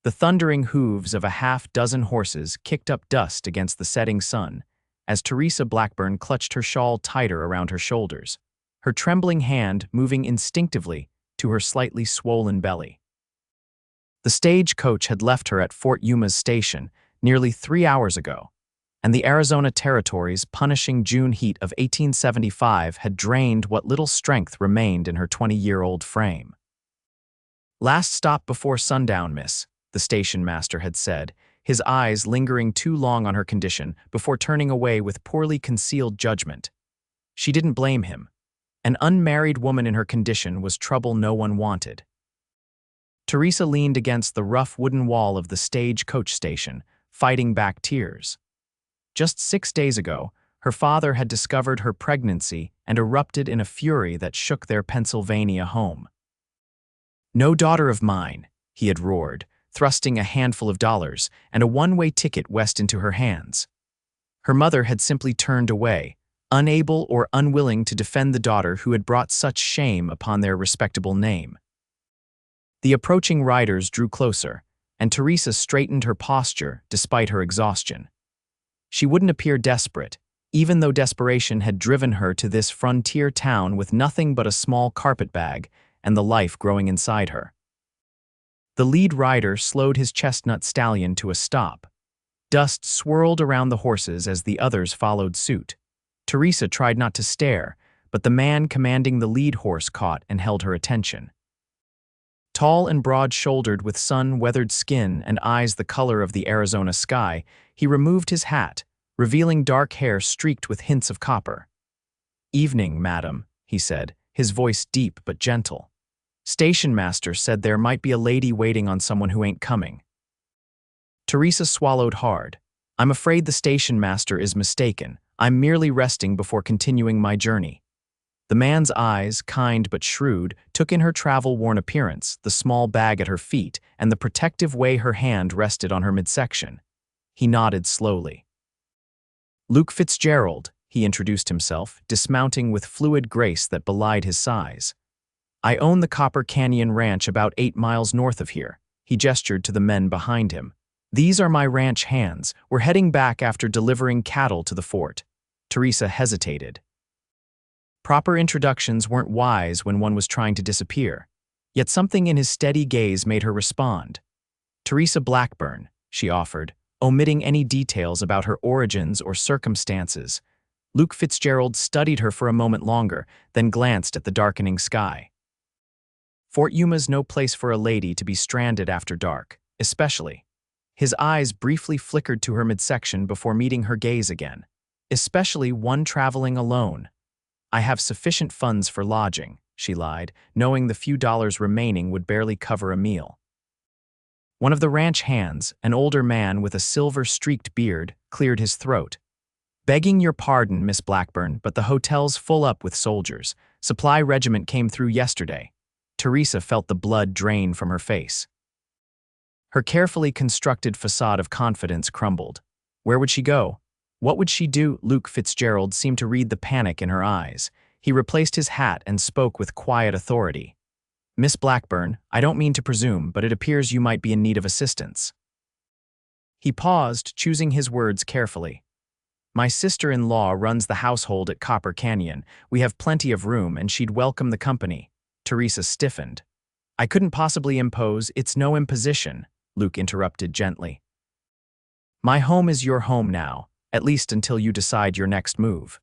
The thundering hooves of a half-dozen horses kicked up dust against the setting sun as Teresa Blackburn clutched her shawl tighter around her shoulders, her trembling hand moving instinctively to her slightly swollen belly. The stagecoach had left her at Fort Yuma's station nearly 3 hours ago, and the Arizona Territory's punishing June heat of 1875 had drained what little strength remained in her 20-year-old frame. "Last stop before sundown, miss," the station master had said, his eyes lingering too long on her condition before turning away with poorly concealed judgment. She didn't blame him. An unmarried woman in her condition was trouble no one wanted. Teresa leaned against the rough wooden wall of the stagecoach station, fighting back tears. Just 6 days ago, her father had discovered her pregnancy and erupted in a fury that shook their Pennsylvania home. "No daughter of mine," he had roared, thrusting a handful of dollars and a one-way ticket west into her hands. Her mother had simply turned away, unable or unwilling to defend the daughter who had brought such shame upon their respectable name. The approaching riders drew closer, and Teresa straightened her posture despite her exhaustion. She wouldn't appear desperate, even though desperation had driven her to this frontier town with nothing but a small carpetbag and the life growing inside her. The lead rider slowed his chestnut stallion to a stop. Dust swirled around the horses as the others followed suit. Teresa tried not to stare, but the man commanding the lead horse caught and held her attention. Tall and broad-shouldered with sun-weathered skin and eyes the color of the Arizona sky, he removed his hat, revealing dark hair streaked with hints of copper. "Evening, madam," he said, his voice deep but gentle. "Station master said there might be a lady waiting on someone who ain't coming." Teresa swallowed hard. "I'm afraid the station master is mistaken. I'm merely resting before continuing my journey." The man's eyes, kind but shrewd, took in her travel-worn appearance, the small bag at her feet, and the protective way her hand rested on her midsection. He nodded slowly. "Luke Fitzgerald," he introduced himself, dismounting with fluid grace that belied his size. "I own the Copper Canyon Ranch about 8 miles north of here." He gestured to the men behind him. "These are my ranch hands. We're heading back after delivering cattle to the fort." Teresa hesitated. Proper introductions weren't wise when one was trying to disappear, yet something in his steady gaze made her respond. "Teresa Blackburn," she offered, omitting any details about her origins or circumstances. Luke Fitzgerald studied her for a moment longer, then glanced at the darkening sky. "Fort Yuma's no place for a lady to be stranded after dark, especially." His eyes briefly flickered to her midsection before meeting her gaze again. "Especially one traveling alone." "I have sufficient funds for lodging," she lied, knowing the few dollars remaining would barely cover a meal. One of the ranch hands, an older man with a silver-streaked beard, cleared his throat. "Begging your pardon, Miss Blackburn, but the hotel's full up with soldiers. Supply regiment came through yesterday." Teresa felt the blood drain from her face. Her carefully constructed facade of confidence crumbled. Where would she go? What would she do? Luke Fitzgerald seemed to read the panic in her eyes. He replaced his hat and spoke with quiet authority. "Miss Blackburn, I don't mean to presume, but it appears you might be in need of assistance." He paused, choosing his words carefully. "My sister-in-law runs the household at Copper Canyon. We have plenty of room, and she'd welcome the company." Teresa stiffened. "I couldn't possibly impose. It's no imposition," Luke interrupted gently. "My home is your home now, at least until you decide your next move."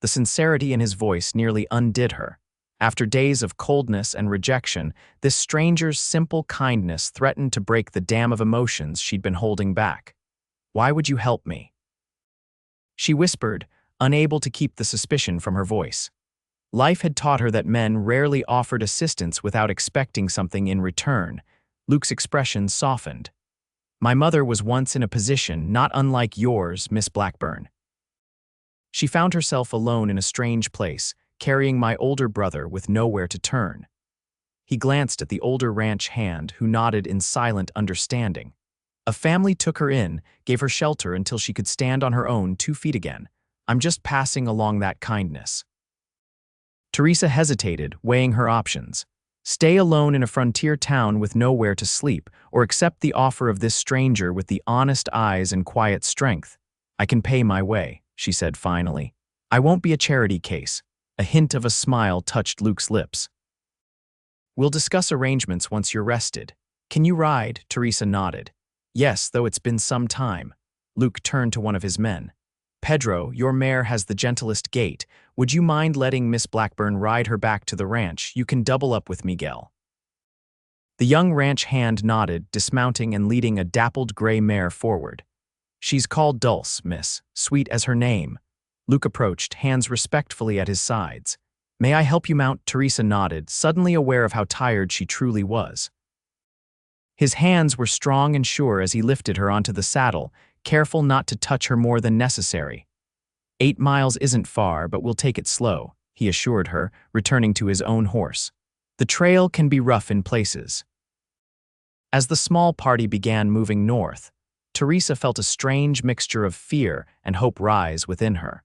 The sincerity in his voice nearly undid her. After days of coldness and rejection, this stranger's simple kindness threatened to break the dam of emotions she'd been holding back. "Why would you help me?" she whispered, unable to keep the suspicion from her voice. Life had taught her that men rarely offered assistance without expecting something in return. Luke's expression softened. "My mother was once in a position not unlike yours, Miss Blackburn. She found herself alone in a strange place, carrying my older brother with nowhere to turn." He glanced at the older ranch hand, who nodded in silent understanding. "A family took her in, gave her shelter until she could stand on her own 2 feet again. I'm just passing along that kindness." Teresa hesitated, weighing her options. Stay alone in a frontier town with nowhere to sleep, or accept the offer of this stranger with the honest eyes and quiet strength. I can pay my way, she said finally. I won't be a charity case. A hint of a smile touched Luke's lips. We'll discuss arrangements once you're rested. Can you ride? Teresa nodded. Yes, though it's been some time. Luke turned to one of his men. Pedro, your mare has the gentlest gait. Would you mind letting Miss Blackburn ride her back to the ranch? You can double up with Miguel. The young ranch hand nodded, dismounting and leading a dappled gray mare forward. She's called Dulce, miss, sweet as her name. Luke approached, hands respectfully at his sides. May I help you mount? Teresa nodded, suddenly aware of how tired she truly was. His hands were strong and sure as he lifted her onto the saddle, careful not to touch her more than necessary. 8 miles isn't far, but we'll take it slow, he assured her, returning to his own horse. The trail can be rough in places. As the small party began moving north, Teresa felt a strange mixture of fear and hope rise within her.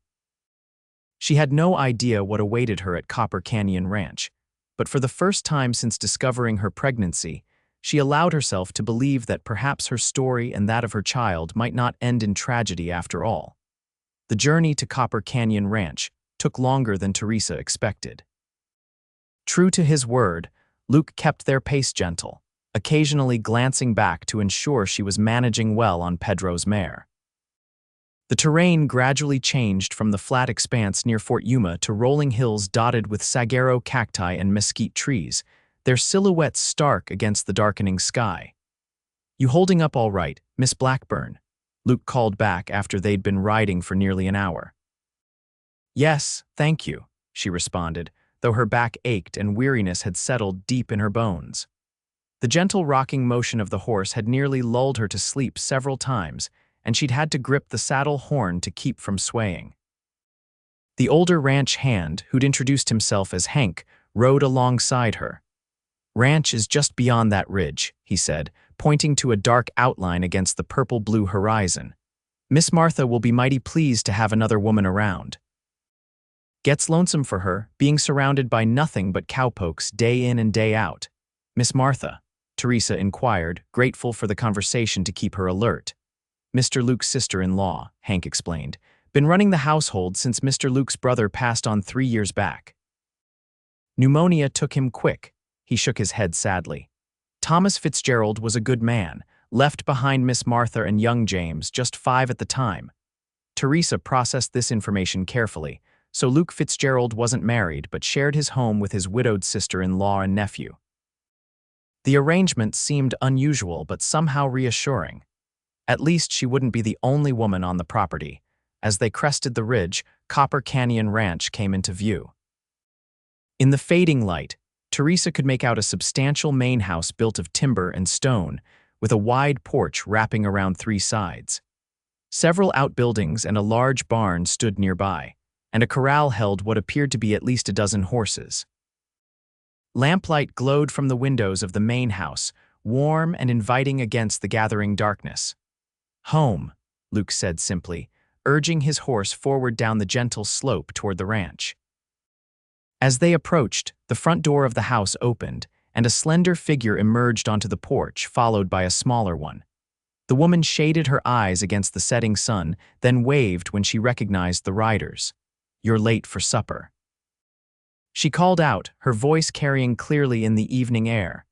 She had no idea what awaited her at Copper Canyon Ranch, but for the first time since discovering her pregnancy, she allowed herself to believe that perhaps her story and that of her child might not end in tragedy after all. The journey to Copper Canyon Ranch took longer than Teresa expected. True to his word, Luke kept their pace gentle, occasionally glancing back to ensure she was managing well on Pedro's mare. The terrain gradually changed from the flat expanse near Fort Yuma to rolling hills dotted with saguaro cacti and mesquite trees, their silhouettes stark against the darkening sky. You holding up all right, Miss Blackburn? Luke called back after they'd been riding for nearly an hour. Yes, thank you, she responded, though her back ached and weariness had settled deep in her bones. The gentle rocking motion of the horse had nearly lulled her to sleep several times, and she'd had to grip the saddle horn to keep from swaying. The older ranch hand, who'd introduced himself as Hank, rode alongside her. Ranch is just beyond that ridge, he said, pointing to a dark outline against the purple-blue horizon. Miss Martha will be mighty pleased to have another woman around. Gets lonesome for her, being surrounded by nothing but cowpokes day in and day out. Miss Martha, Teresa inquired, grateful for the conversation to keep her alert. Mr. Luke's sister-in-law, Hank explained, been running the household since Mr. Luke's brother passed on 3 years back. Pneumonia took him quick. He shook his head sadly. Thomas Fitzgerald was a good man, left behind Miss Martha and young James, just 5 at the time. Teresa processed this information carefully, so Luke Fitzgerald wasn't married but shared his home with his widowed sister-in-law and nephew. The arrangement seemed unusual but somehow reassuring. At least she wouldn't be the only woman on the property. As they crested the ridge, Copper Canyon Ranch came into view. In the fading light, Teresa could make out a substantial main house built of timber and stone, with a wide porch wrapping around 3 sides. Several outbuildings and a large barn stood nearby, and a corral held what appeared to be at least a dozen horses. Lamplight glowed from the windows of the main house, warm and inviting against the gathering darkness. Home, Luke said simply, urging his horse forward down the gentle slope toward the ranch. As they approached, the front door of the house opened, and a slender figure emerged onto the porch, followed by a smaller one. The woman shaded her eyes against the setting sun, then waved when she recognized the riders. "You're late for supper." She called out, her voice carrying clearly in the evening air.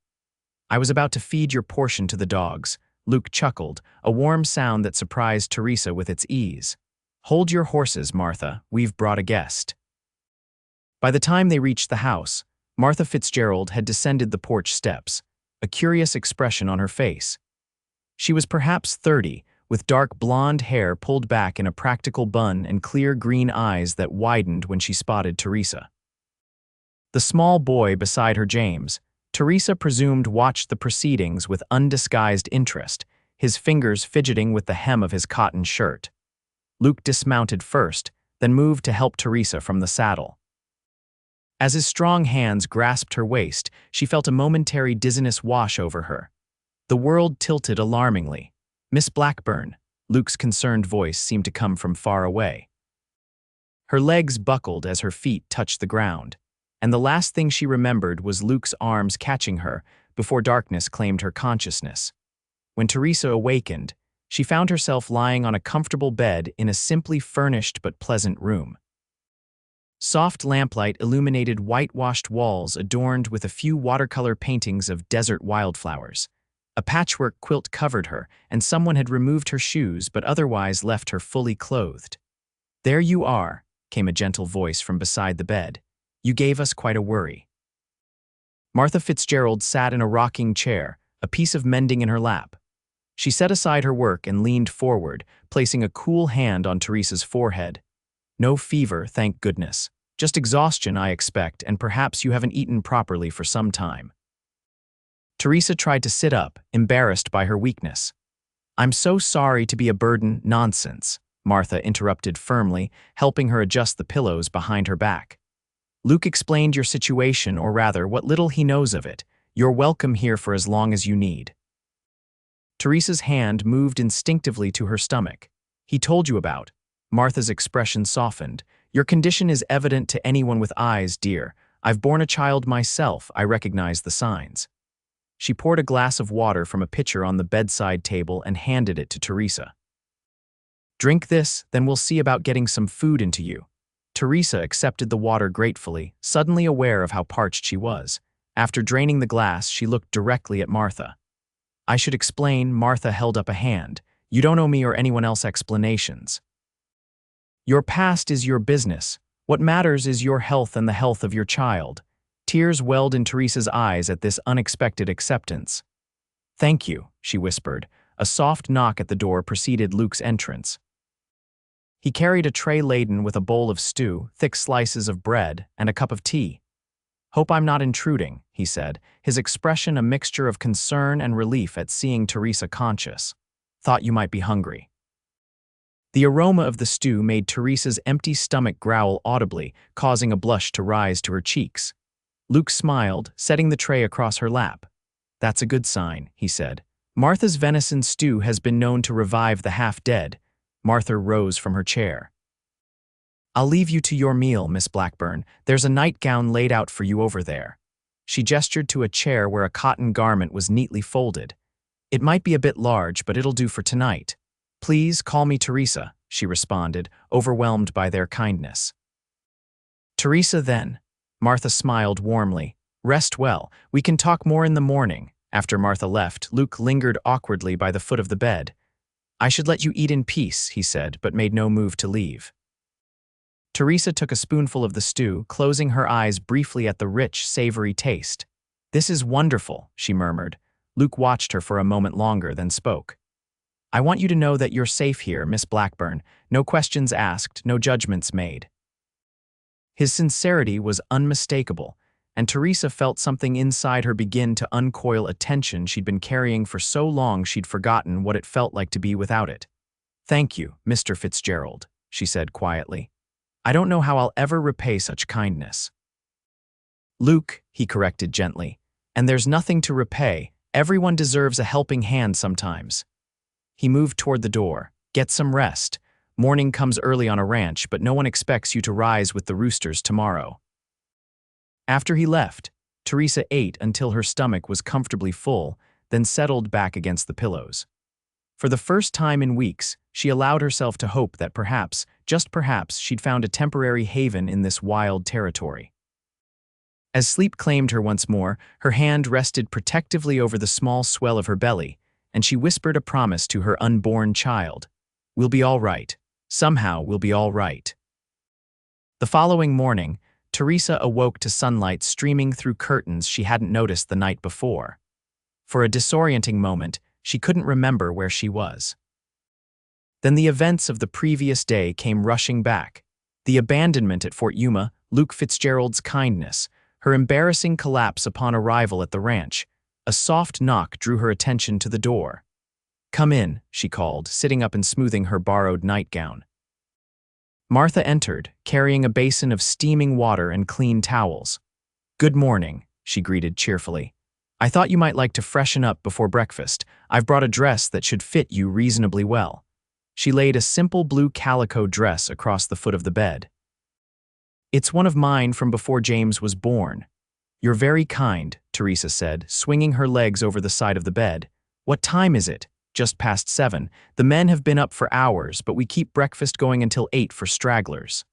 "I was about to feed your portion to the dogs." Luke chuckled, a warm sound that surprised Teresa with its ease. "Hold your horses, Martha, we've brought a guest." By the time they reached the house, Martha Fitzgerald had descended the porch steps, a curious expression on her face. She was perhaps 30, with dark blonde hair pulled back in a practical bun and clear green eyes that widened when she spotted Teresa. The small boy beside her, James, Teresa presumed watched the proceedings with undisguised interest, his fingers fidgeting with the hem of his cotton shirt. Luke dismounted first, then moved to help Teresa from the saddle. As his strong hands grasped her waist, she felt a momentary dizziness wash over her. The world tilted alarmingly. "Miss Blackburn," Luke's concerned voice seemed to come from far away. Her legs buckled as her feet touched the ground. and the last thing she remembered was Luke's arms catching her before darkness claimed her consciousness. When Teresa awakened, she found herself lying on a comfortable bed in a simply furnished but pleasant room. Soft lamplight illuminated whitewashed walls adorned with a few watercolor paintings of desert wildflowers. A patchwork quilt covered her, and someone had removed her shoes but otherwise left her fully clothed. "There you are," came a gentle voice from beside the bed. "You gave us quite a worry." Martha Fitzgerald sat in a rocking chair, a piece of mending in her lap. She set aside her work and leaned forward, placing a cool hand on Teresa's forehead. "No fever, thank goodness. Just exhaustion, I expect, and perhaps you haven't eaten properly for some time." Teresa tried to sit up, embarrassed by her weakness. "I'm so sorry to be a burden." "Nonsense," Martha interrupted firmly, helping her adjust the pillows behind her back. "Luke explained your situation, or rather, what little he knows of it. You're welcome here for as long as you need." Teresa's hand moved instinctively to her stomach. "He told you about." Martha's expression softened. "Your condition is evident to anyone with eyes, dear. I've borne a child myself. I recognize the signs." She poured a glass of water from a pitcher on the bedside table and handed it to Teresa. "Drink this, then we'll see about getting some food into you." Teresa accepted the water gratefully, suddenly aware of how parched she was. After draining the glass, she looked directly at Martha. "I should explain." Martha held up a hand. "You don't owe me or anyone else explanations. Your past is your business. What matters is your health and the health of your child." Tears welled in Teresa's eyes at this unexpected acceptance. "Thank you," she whispered. A soft knock at the door preceded Luke's entrance. He carried a tray laden with a bowl of stew, thick slices of bread, and a cup of tea. "Hope I'm not intruding," he said, his expression a mixture of concern and relief at seeing Teresa conscious. "Thought you might be hungry." The aroma of the stew made Teresa's empty stomach growl audibly, causing a blush to rise to her cheeks. Luke smiled, setting the tray across her lap. "That's a good sign," he said. "Martha's venison stew has been known to revive the half-dead." Martha rose from her chair. "I'll leave you to your meal, Miss Blackburn. There's a nightgown laid out for you over there." She gestured to a chair where a cotton garment was neatly folded. "It might be a bit large, but it'll do for tonight." "Please call me Teresa," she responded, overwhelmed by their kindness. "Teresa, then." Martha smiled warmly. "Rest well. We can talk more in the morning." After Martha left, Luke lingered awkwardly by the foot of the bed. "I should let you eat in peace," he said, but made no move to leave. Teresa took a spoonful of the stew, closing her eyes briefly at the rich, savory taste. "This is wonderful," she murmured. Luke watched her for a moment longer, then spoke. "I want you to know that you're safe here, Miss Blackburn. No questions asked, no judgments made." His sincerity was unmistakable, and Teresa felt something inside her begin to uncoil a tension she'd been carrying for so long she'd forgotten what it felt like to be without it. "Thank you, Mr. Fitzgerald," she said quietly. "I don't know how I'll ever repay such kindness." "Luke," he corrected gently, "and there's nothing to repay. Everyone deserves a helping hand sometimes." He moved toward the door. "Get some rest. Morning comes early on a ranch, but no one expects you to rise with the roosters tomorrow." After he left, Teresa ate until her stomach was comfortably full, then settled back against the pillows. For the first time in weeks, she allowed herself to hope that perhaps, just perhaps, she'd found a temporary haven in this wild territory. As sleep claimed her once more, her hand rested protectively over the small swell of her belly, and she whispered a promise to her unborn child. "We'll be all right. Somehow we'll be all right." The following morning, Teresa awoke to sunlight streaming through curtains she hadn't noticed the night before. For a disorienting moment, she couldn't remember where she was. Then the events of the previous day came rushing back. The abandonment at Fort Yuma, Luke Fitzgerald's kindness, her embarrassing collapse upon arrival at the ranch. A soft knock drew her attention to the door. "Come in," she called, sitting up and smoothing her borrowed nightgown. Martha entered, carrying a basin of steaming water and clean towels. "Good morning," she greeted cheerfully. "I thought you might like to freshen up before breakfast. I've brought a dress that should fit you reasonably well." She laid a simple blue calico dress across the foot of the bed. It's one of mine from before James was born. You're very kind, Teresa said, swinging her legs over the side of the bed. What time is it? Just past 7. The men have been up for hours, but we keep breakfast going until 8 for stragglers.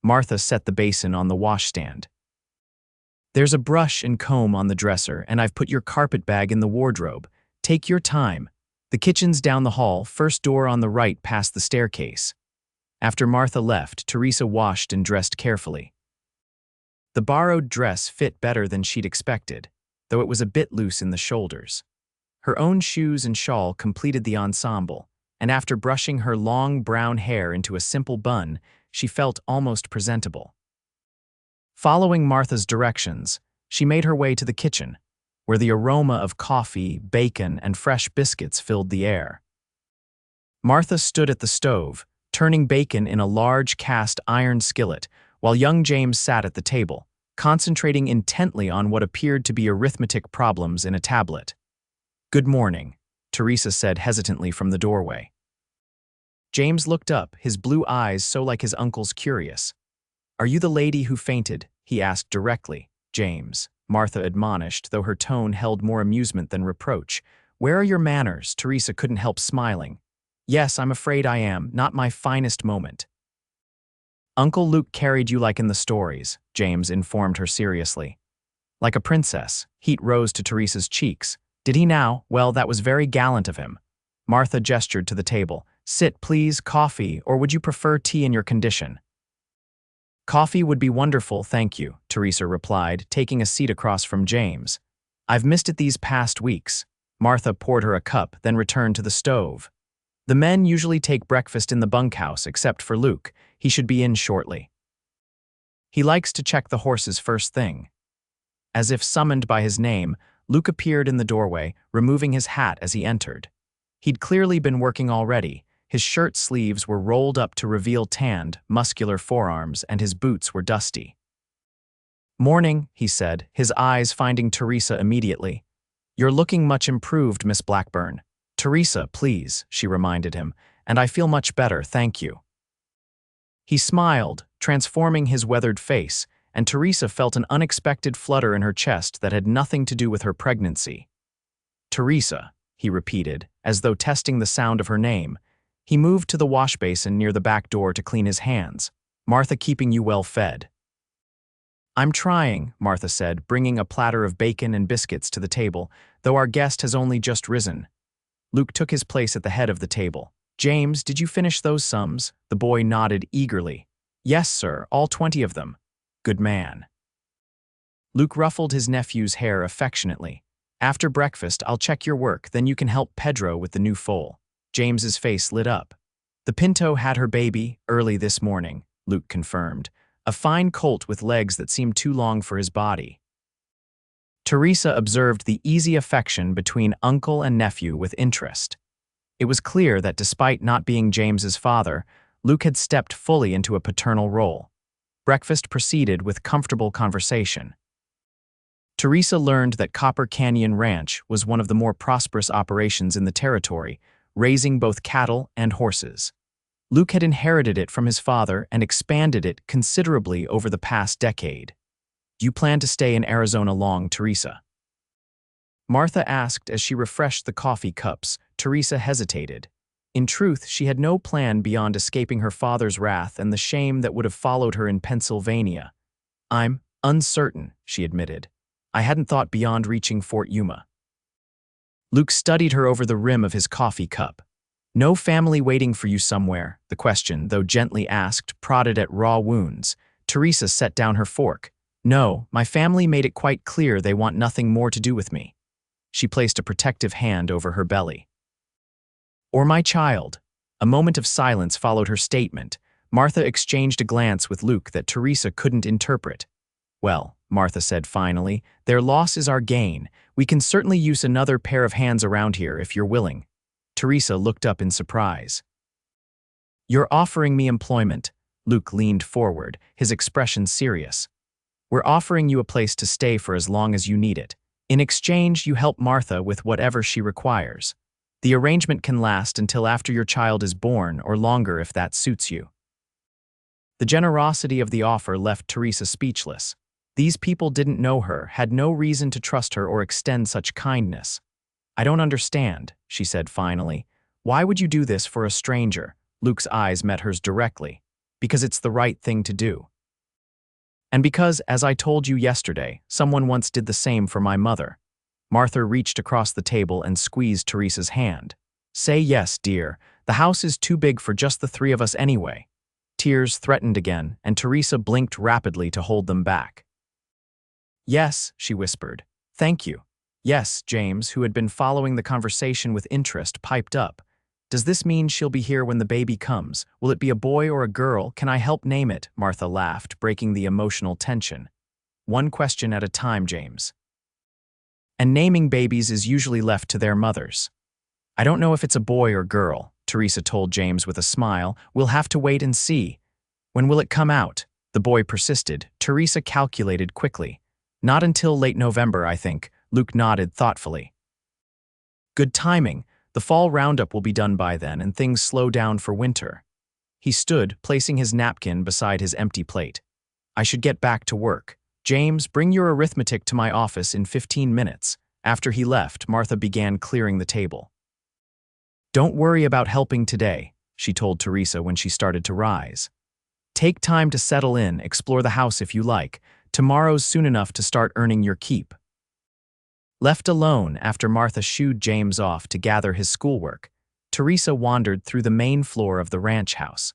Martha set the basin on the washstand. There's a brush and comb on the dresser, and I've put your carpet bag in the wardrobe. Take your time. The kitchen's down the hall, first door on the right past the staircase. After Martha left, Teresa washed and dressed carefully. The borrowed dress fit better than she'd expected, though it was a bit loose in the shoulders. Her own shoes and shawl completed the ensemble, and after brushing her long brown hair into a simple bun, she felt almost presentable. Following Martha's directions, she made her way to the kitchen, where the aroma of coffee, bacon, and fresh biscuits filled the air. Martha stood at the stove, turning bacon in a large cast iron skillet, while young James sat at the table, concentrating intently on what appeared to be arithmetic problems in a tablet. "Good morning," Teresa said hesitantly from the doorway. James looked up, his blue eyes so like his uncle's curious. "Are you the lady who fainted?" he asked directly. "James," Martha admonished, though her tone held more amusement than reproach. "Where are your manners?" Teresa couldn't help smiling. "Yes, I'm afraid I am. Not my finest moment." "Uncle Luke carried you like in the stories," James informed her seriously. "Like a princess." Heat rose to Teresa's cheeks. "Did he now? Well, that was very gallant of him." Martha gestured to the table. "Sit, please. Coffee, or would you prefer tea in your condition?" "Coffee would be wonderful, thank you," Teresa replied, taking a seat across from James. "I've missed it these past weeks." Martha poured her a cup, then returned to the stove. "The men usually take breakfast in the bunkhouse, except for Luke. He should be in shortly. He likes to check the horses first thing." As if summoned by his name, Luke appeared in the doorway, removing his hat as he entered. He'd clearly been working already. His shirt sleeves were rolled up to reveal tanned, muscular forearms, and his boots were dusty. "Morning," he said, his eyes finding Teresa immediately. "You're looking much improved, Miss Blackburn." "Teresa, please," she reminded him, "and I feel much better, thank you." He smiled, transforming his weathered face, and Teresa felt an unexpected flutter in her chest that had nothing to do with her pregnancy. "Teresa," he repeated, as though testing the sound of her name. He moved to the wash basin near the back door to clean his hands. "Martha keeping you well fed?" "I'm trying," Martha said, bringing a platter of bacon and biscuits to the table, "though our guest has only just risen." Luke took his place at the head of the table. "James, did you finish those sums?" The boy nodded eagerly. "Yes, sir, all 20 of them." "Good man." Luke ruffled his nephew's hair affectionately. "After breakfast, I'll check your work, then you can help Pedro with the new foal." James's face lit up. "The Pinto had her baby early this morning," Luke confirmed. "A fine colt with legs that seemed too long for his body." Teresa observed the easy affection between uncle and nephew with interest. It was clear that despite not being James's father, Luke had stepped fully into a paternal role. Breakfast proceeded with comfortable conversation. Teresa learned that Copper Canyon Ranch was one of the more prosperous operations in the territory, raising both cattle and horses. Luke had inherited it from his father and expanded it considerably over the past decade. "Do you plan to stay in Arizona long, Teresa?" Martha asked as she refreshed the coffee cups. Teresa hesitated. In truth, she had no plan beyond escaping her father's wrath and the shame that would have followed her in Pennsylvania. "I'm uncertain," she admitted. "I hadn't thought beyond reaching Fort Yuma." Luke studied her over the rim of his coffee cup. "No family waiting for you somewhere?" The question, though gently asked, prodded at raw wounds. Teresa set down her fork. "No, my family made it quite clear they want nothing more to do with me." She placed a protective hand over her belly. "Or my child." A moment of silence followed her statement. Martha exchanged a glance with Luke that Teresa couldn't interpret. "Well," Martha said finally, "their loss is our gain. We can certainly use another pair of hands around here if you're willing." Teresa looked up in surprise. "You're offering me employment." Luke leaned forward, his expression serious. "We're offering you a place to stay for as long as you need it. In exchange, you help Martha with whatever she requires. The arrangement can last until after your child is born or longer if that suits you." The generosity of the offer left Teresa speechless. These people didn't know her, had no reason to trust her or extend such kindness. "I don't understand," she said finally. "Why would you do this for a stranger?" Luke's eyes met hers directly. "Because it's the right thing to do. And because, as I told you yesterday, someone once did the same for my mother." Martha reached across the table and squeezed Teresa's hand. "Say yes, dear. The house is too big for just the three of us anyway." Tears threatened again, and Teresa blinked rapidly to hold them back. "Yes," she whispered. "Thank you." "Yes," James, who had been following the conversation with interest, piped up. "Does this mean she'll be here when the baby comes? Will it be a boy or a girl? Can I help name it?" Martha laughed, breaking the emotional tension. "One question at a time, James. And naming babies is usually left to their mothers." "I don't know if it's a boy or girl," Teresa told James with a smile. "We'll have to wait and see." "When will it come out?" the boy persisted. Teresa calculated quickly. "Not until late November, I think." Luke nodded thoughtfully. "Good timing. The fall roundup will be done by then and things slow down for winter." He stood, placing his napkin beside his empty plate. "I should get back to work. James, bring your arithmetic to my office in 15 minutes. After he left, Martha began clearing the table. "Don't worry about helping today," she told Teresa when she started to rise. "Take time to settle in, explore the house if you like. Tomorrow's soon enough to start earning your keep." Left alone after Martha shooed James off to gather his schoolwork, Teresa wandered through the main floor of the ranch house.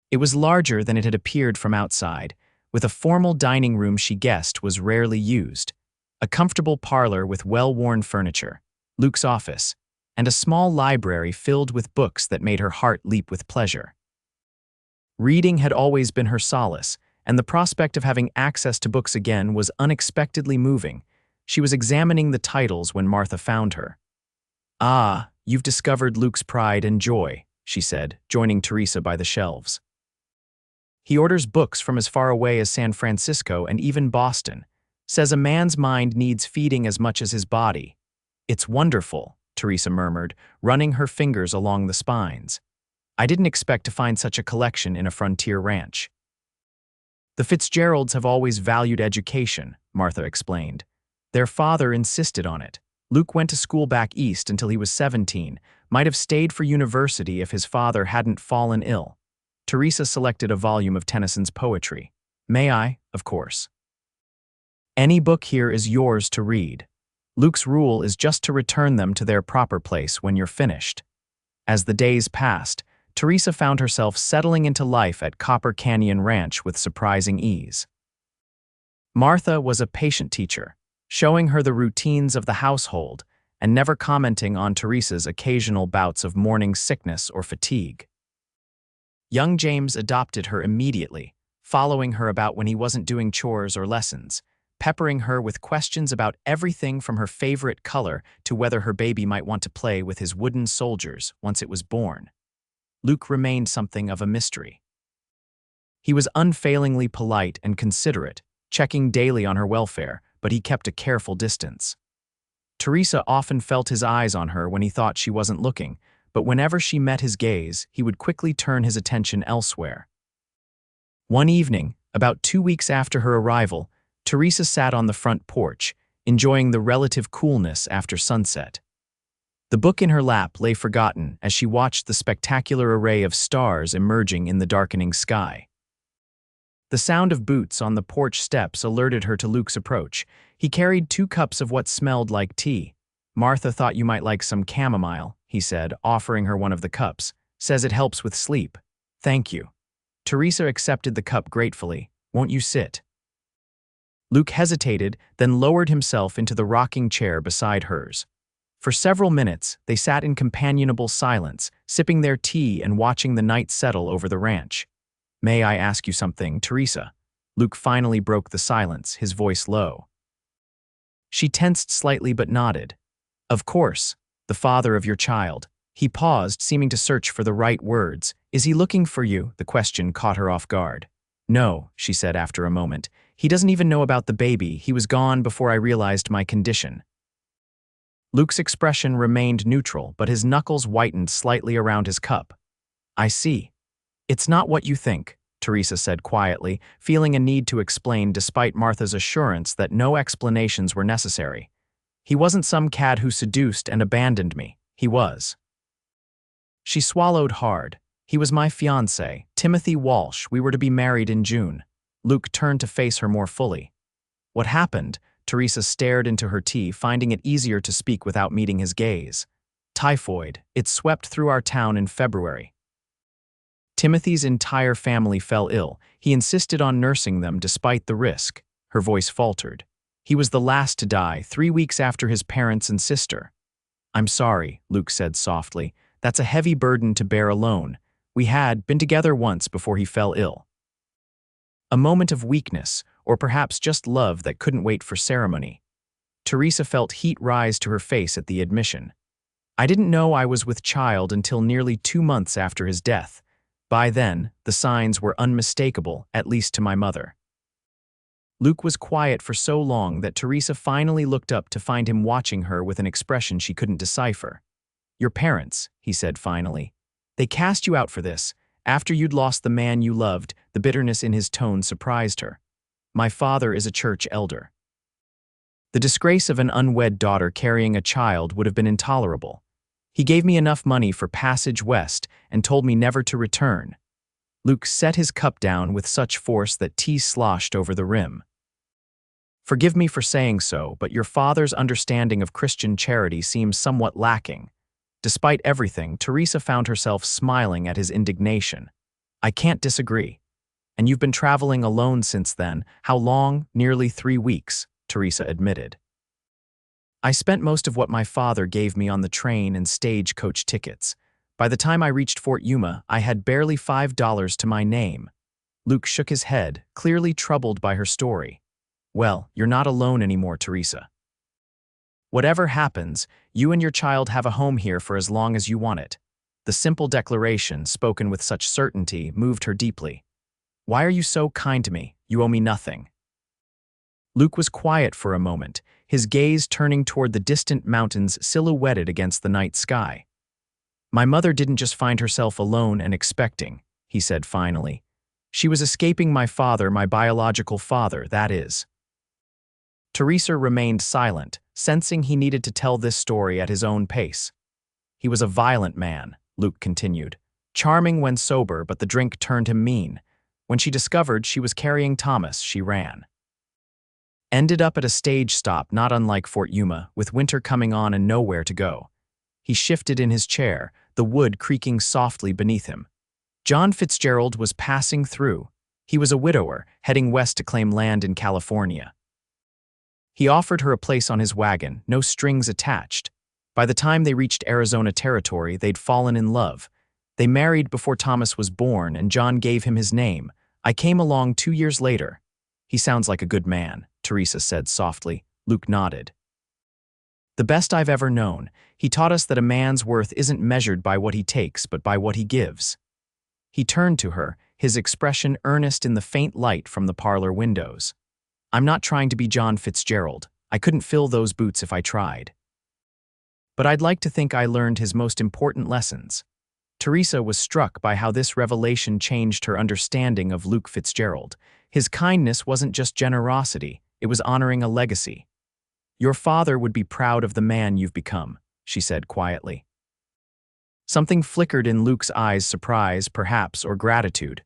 It was larger than it had appeared from outside, with a formal dining room she guessed was rarely used, a comfortable parlor with well-worn furniture, Luke's office, and a small library filled with books that made her heart leap with pleasure. Reading had always been her solace, and the prospect of having access to books again was unexpectedly moving. She was examining the titles when Martha found her. "Ah, you've discovered Luke's Pride and Joy," she said, joining Teresa by the shelves. "He orders books from as far away as San Francisco and even Boston. Says a man's mind needs feeding as much as his body." "It's wonderful," Teresa murmured, running her fingers along the spines. "I didn't expect to find such a collection in a frontier ranch." "The Fitzgeralds have always valued education," Martha explained. "Their father insisted on it. Luke went to school back east until he was 17, might have stayed for university if his father hadn't fallen ill." Teresa selected a volume of Tennyson's poetry. "May I?" "Of course." "Any book here is yours to read. Luke's rule is just to return them to their proper place when you're finished." As the days passed, Teresa found herself settling into life at Copper Canyon Ranch with surprising ease. Martha was a patient teacher, showing her the routines of the household and never commenting on Teresa's occasional bouts of morning sickness or fatigue. Young James adopted her immediately, following her about when he wasn't doing chores or lessons, peppering her with questions about everything from her favorite color to whether her baby might want to play with his wooden soldiers once it was born. Luke remained something of a mystery. He was unfailingly polite and considerate, checking daily on her welfare, but he kept a careful distance. Teresa often felt his eyes on her when he thought she wasn't looking, but whenever she met his gaze, he would quickly turn his attention elsewhere. One evening, about 2 weeks after her arrival, Teresa sat on the front porch, enjoying the relative coolness after sunset. The book in her lap lay forgotten as she watched the spectacular array of stars emerging in the darkening sky. The sound of boots on the porch steps alerted her to Luke's approach. He carried 2 cups of what smelled like tea. "Martha thought you might like some chamomile," he said, offering her one of the cups. "Says it helps with sleep." "Thank you." Teresa accepted the cup gratefully. "Won't you sit?" Luke hesitated, then lowered himself into the rocking chair beside hers. For several minutes, they sat in companionable silence, sipping their tea and watching the night settle over the ranch. "May I ask you something, Teresa?" Luke finally broke the silence, his voice low. She tensed slightly but nodded. "Of course, the father of your child." He paused, seeming to search for the right words. "Is he looking for you?" The question caught her off guard. "No," she said after a moment. "He doesn't even know about the baby. He was gone before I realized my condition." Luke's expression remained neutral, but his knuckles whitened slightly around his cup. "I see. It's not what you think." Teresa said quietly, feeling a need to explain despite Martha's assurance that no explanations were necessary. He wasn't some cad who seduced and abandoned me. He was. She swallowed hard. He was my fiancé, Timothy Walsh. We were to be married in June. Luke turned to face her more fully. What happened? Teresa stared into her tea, finding it easier to speak without meeting his gaze. Typhoid. It swept through our town in February. Timothy's entire family fell ill. He insisted on nursing them despite the risk. Her voice faltered. He was the last to die, 3 weeks after his parents and sister. I'm sorry, Luke said softly. That's a heavy burden to bear alone. We had been together once before he fell ill. A moment of weakness, or perhaps just love that couldn't wait for ceremony. Teresa felt heat rise to her face at the admission. I didn't know I was with child until nearly 2 months after his death. By then, the signs were unmistakable, at least to my mother. Luke was quiet for so long that Teresa finally looked up to find him watching her with an expression she couldn't decipher. Your parents, he said finally. They cast you out for this. After you'd lost the man you loved, the bitterness in his tone surprised her. My father is a church elder. The disgrace of an unwed daughter carrying a child would have been intolerable. He gave me enough money for passage west and told me never to return. Luke set his cup down with such force that tea sloshed over the rim. Forgive me for saying so, but your father's understanding of Christian charity seems somewhat lacking. Despite everything, Teresa found herself smiling at his indignation. I can't disagree. And you've been traveling alone since then. How long? Nearly 3 weeks, Teresa admitted. I spent most of what my father gave me on the train and stagecoach tickets. By the time I reached Fort Yuma, I had barely $5 to my name. Luke shook his head, clearly troubled by her story. Well, you're not alone anymore, Teresa. Whatever happens, you and your child have a home here for as long as you want it. The simple declaration, spoken with such certainty, moved her deeply. Why are you so kind to me? You owe me nothing. Luke was quiet for a moment, his gaze turning toward the distant mountains silhouetted against the night sky. My mother didn't just find herself alone and expecting, he said finally. She was escaping my father, my biological father, that is. Teresa remained silent, sensing he needed to tell this story at his own pace. He was a violent man, Luke continued. Charming when sober, but the drink turned him mean. When she discovered she was carrying Thomas, she ran. Ended up at a stage stop not unlike Fort Yuma, with winter coming on and nowhere to go. He shifted in his chair, the wood creaking softly beneath him. John Fitzgerald was passing through. He was a widower, heading west to claim land in California. He offered her a place on his wagon, no strings attached. By the time they reached Arizona territory, they'd fallen in love. They married before Thomas was born, and John gave him his name. I came along 2 years later. He sounds like a good man, Teresa said softly. Luke nodded. The best I've ever known. He taught us that a man's worth isn't measured by what he takes, but by what he gives. He turned to her, his expression earnest in the faint light from the parlor windows. I'm not trying to be John Fitzgerald. I couldn't fill those boots if I tried. But I'd like to think I learned his most important lessons. Teresa was struck by how this revelation changed her understanding of Luke Fitzgerald. His kindness wasn't just generosity, it was honoring a legacy. Your father would be proud of the man you've become, she said quietly. Something flickered in Luke's eyes, surprise, perhaps, or gratitude.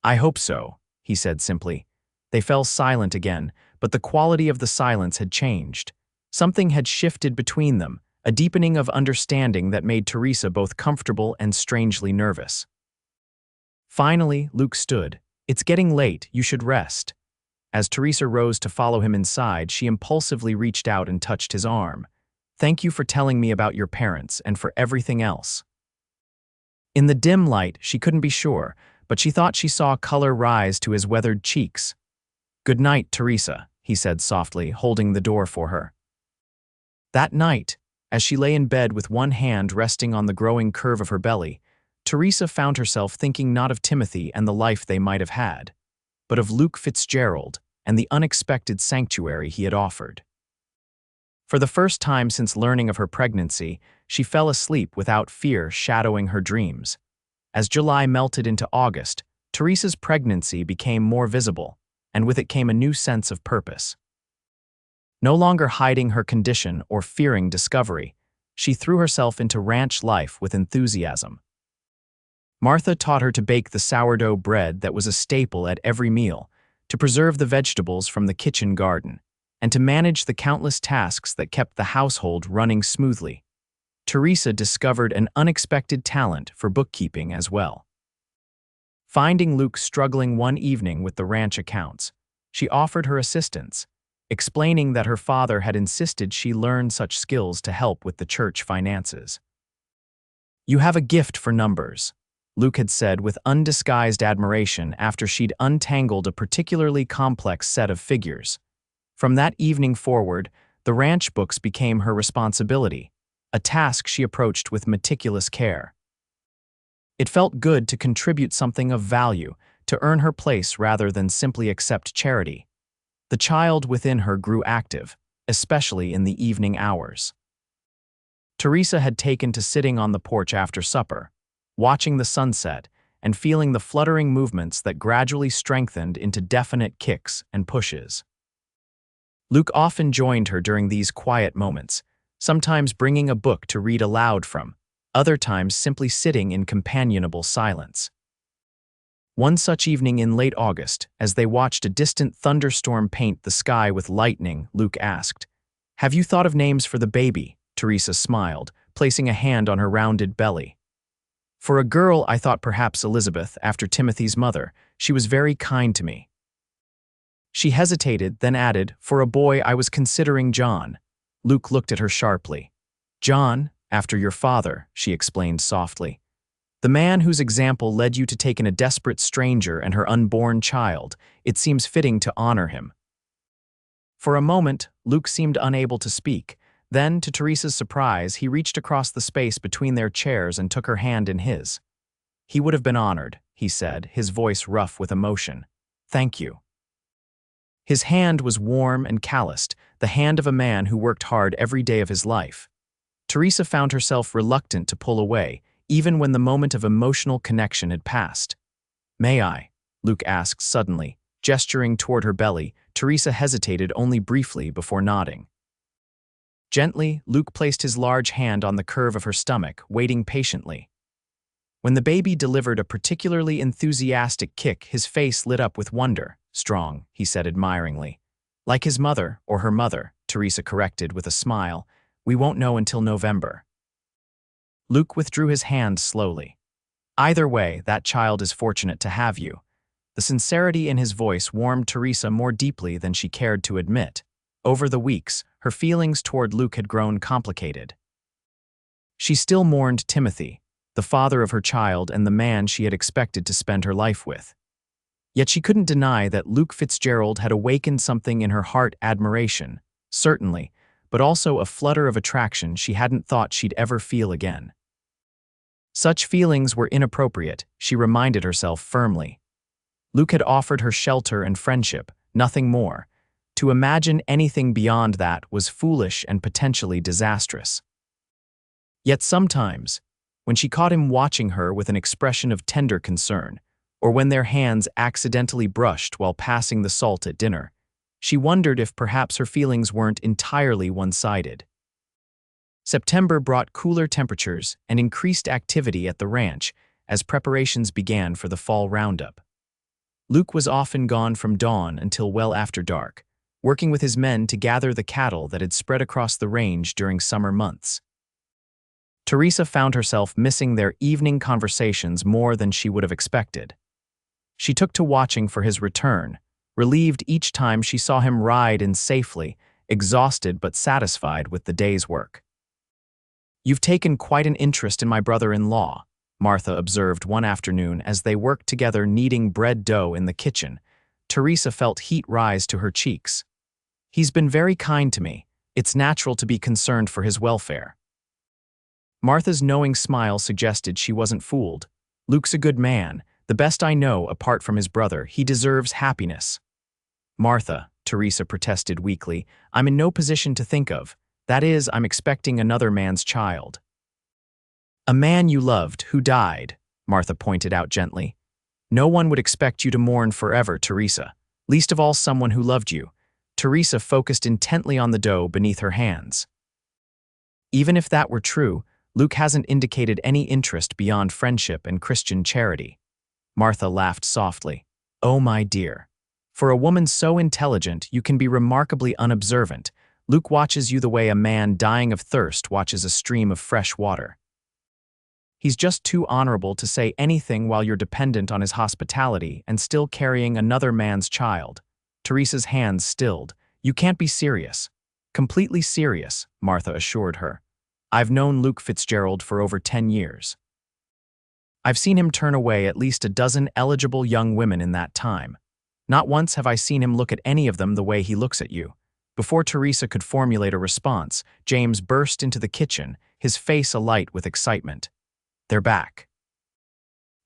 I hope so, he said simply. They fell silent again, but the quality of the silence had changed. Something had shifted between them, a deepening of understanding that made Teresa both comfortable and strangely nervous. Finally, Luke stood. It's getting late, you should rest. As Teresa rose to follow him inside, she impulsively reached out and touched his arm. Thank you for telling me about your parents and for everything else. In the dim light, she couldn't be sure, but she thought she saw color rise to his weathered cheeks. Good night, Teresa, he said softly, holding the door for her. That night, as she lay in bed with one hand resting on the growing curve of her belly, Teresa found herself thinking not of Timothy and the life they might have had, but of Luke Fitzgerald and the unexpected sanctuary he had offered. For the first time since learning of her pregnancy, she fell asleep without fear shadowing her dreams. As July melted into August, Teresa's pregnancy became more visible, and with it came a new sense of purpose. No longer hiding her condition or fearing discovery, she threw herself into ranch life with enthusiasm. Martha taught her to bake the sourdough bread that was a staple at every meal, to preserve the vegetables from the kitchen garden, and to manage the countless tasks that kept the household running smoothly. Teresa discovered an unexpected talent for bookkeeping as well. Finding Luke struggling one evening with the ranch accounts, she offered her assistance, explaining that her father had insisted she learn such skills to help with the church finances. "You have a gift for numbers," Luke had said with undisguised admiration after she'd untangled a particularly complex set of figures. From that evening forward, the ranch books became her responsibility, a task she approached with meticulous care. It felt good to contribute something of value, to earn her place rather than simply accept charity. The child within her grew active, especially in the evening hours. Teresa had taken to sitting on the porch after supper, watching the sunset and feeling the fluttering movements that gradually strengthened into definite kicks and pushes. Luke often joined her during these quiet moments, sometimes bringing a book to read aloud from, other times simply sitting in companionable silence. One such evening in late August, as they watched a distant thunderstorm paint the sky with lightning, Luke asked, "Have you thought of names for the baby?" Teresa smiled, placing a hand on her rounded belly. "For a girl, I thought perhaps Elizabeth, after Timothy's mother. She was very kind to me." She hesitated, then added, "For a boy, I was considering John." Luke looked at her sharply. "John, after your father," she explained softly. "The man whose example led you to take in a desperate stranger and her unborn child. It seems fitting to honor him." For a moment, Luke seemed unable to speak. Then, to Teresa's surprise, he reached across the space between their chairs and took her hand in his. "He would have been honored," he said, his voice rough with emotion. "Thank you." His hand was warm and calloused, the hand of a man who worked hard every day of his life. Teresa found herself reluctant to pull away, even when the moment of emotional connection had passed. "May I?" Luke asked suddenly, gesturing toward her belly. Teresa hesitated only briefly before nodding. Gently, Luke placed his large hand on the curve of her stomach, waiting patiently. When the baby delivered a particularly enthusiastic kick, his face lit up with wonder. "Strong," he said admiringly. "Like his mother, or her mother," Teresa corrected with a smile. "We won't know until November." Luke withdrew his hand slowly. "Either way, that child is fortunate to have you." The sincerity in his voice warmed Teresa more deeply than she cared to admit. Over the weeks, her feelings toward Luke had grown complicated. She still mourned Timothy, the father of her child and the man she had expected to spend her life with. Yet she couldn't deny that Luke Fitzgerald had awakened something in her heart: admiration, certainly, but also a flutter of attraction she hadn't thought she'd ever feel again. Such feelings were inappropriate, she reminded herself firmly. Luke had offered her shelter and friendship, nothing more. To imagine anything beyond that was foolish and potentially disastrous. Yet sometimes, when she caught him watching her with an expression of tender concern, or when their hands accidentally brushed while passing the salt at dinner, she wondered if perhaps her feelings weren't entirely one-sided. September brought cooler temperatures and increased activity at the ranch as preparations began for the fall roundup. Luke was often gone from dawn until well after dark, working with his men to gather the cattle that had spread across the range during summer months. Teresa found herself missing their evening conversations more than she would have expected. She took to watching for his return, relieved each time she saw him ride in safely, exhausted but satisfied with the day's work. "You've taken quite an interest in my brother-in-law," Martha observed one afternoon as they worked together kneading bread dough in the kitchen. Teresa felt heat rise to her cheeks. "He's been very kind to me. It's natural to be concerned for his welfare." Martha's knowing smile suggested she wasn't fooled. "Luke's a good man. The best I know, apart from his brother. He deserves happiness." "Martha," Teresa protested weakly, "I'm in no position to think of. That is, I'm expecting another man's child." "A man you loved, who died," Martha pointed out gently. No one would expect you to mourn forever, Teresa, least of all someone who loved you. Teresa focused intently on the dough beneath her hands. Even if that were true, Luke hasn't indicated any interest beyond friendship and Christian charity. Martha laughed softly. Oh, my dear. For a woman so intelligent, you can be remarkably unobservant. Luke watches you the way a man dying of thirst watches a stream of fresh water. He's just too honorable to say anything while you're dependent on his hospitality and still carrying another man's child. Teresa's hands stilled. You can't be serious. Completely serious, Martha assured her. I've known Luke Fitzgerald for over 10 years. I've seen him turn away at least a dozen eligible young women in that time. Not once have I seen him look at any of them the way he looks at you. Before Teresa could formulate a response, James burst into the kitchen, his face alight with excitement. They're back.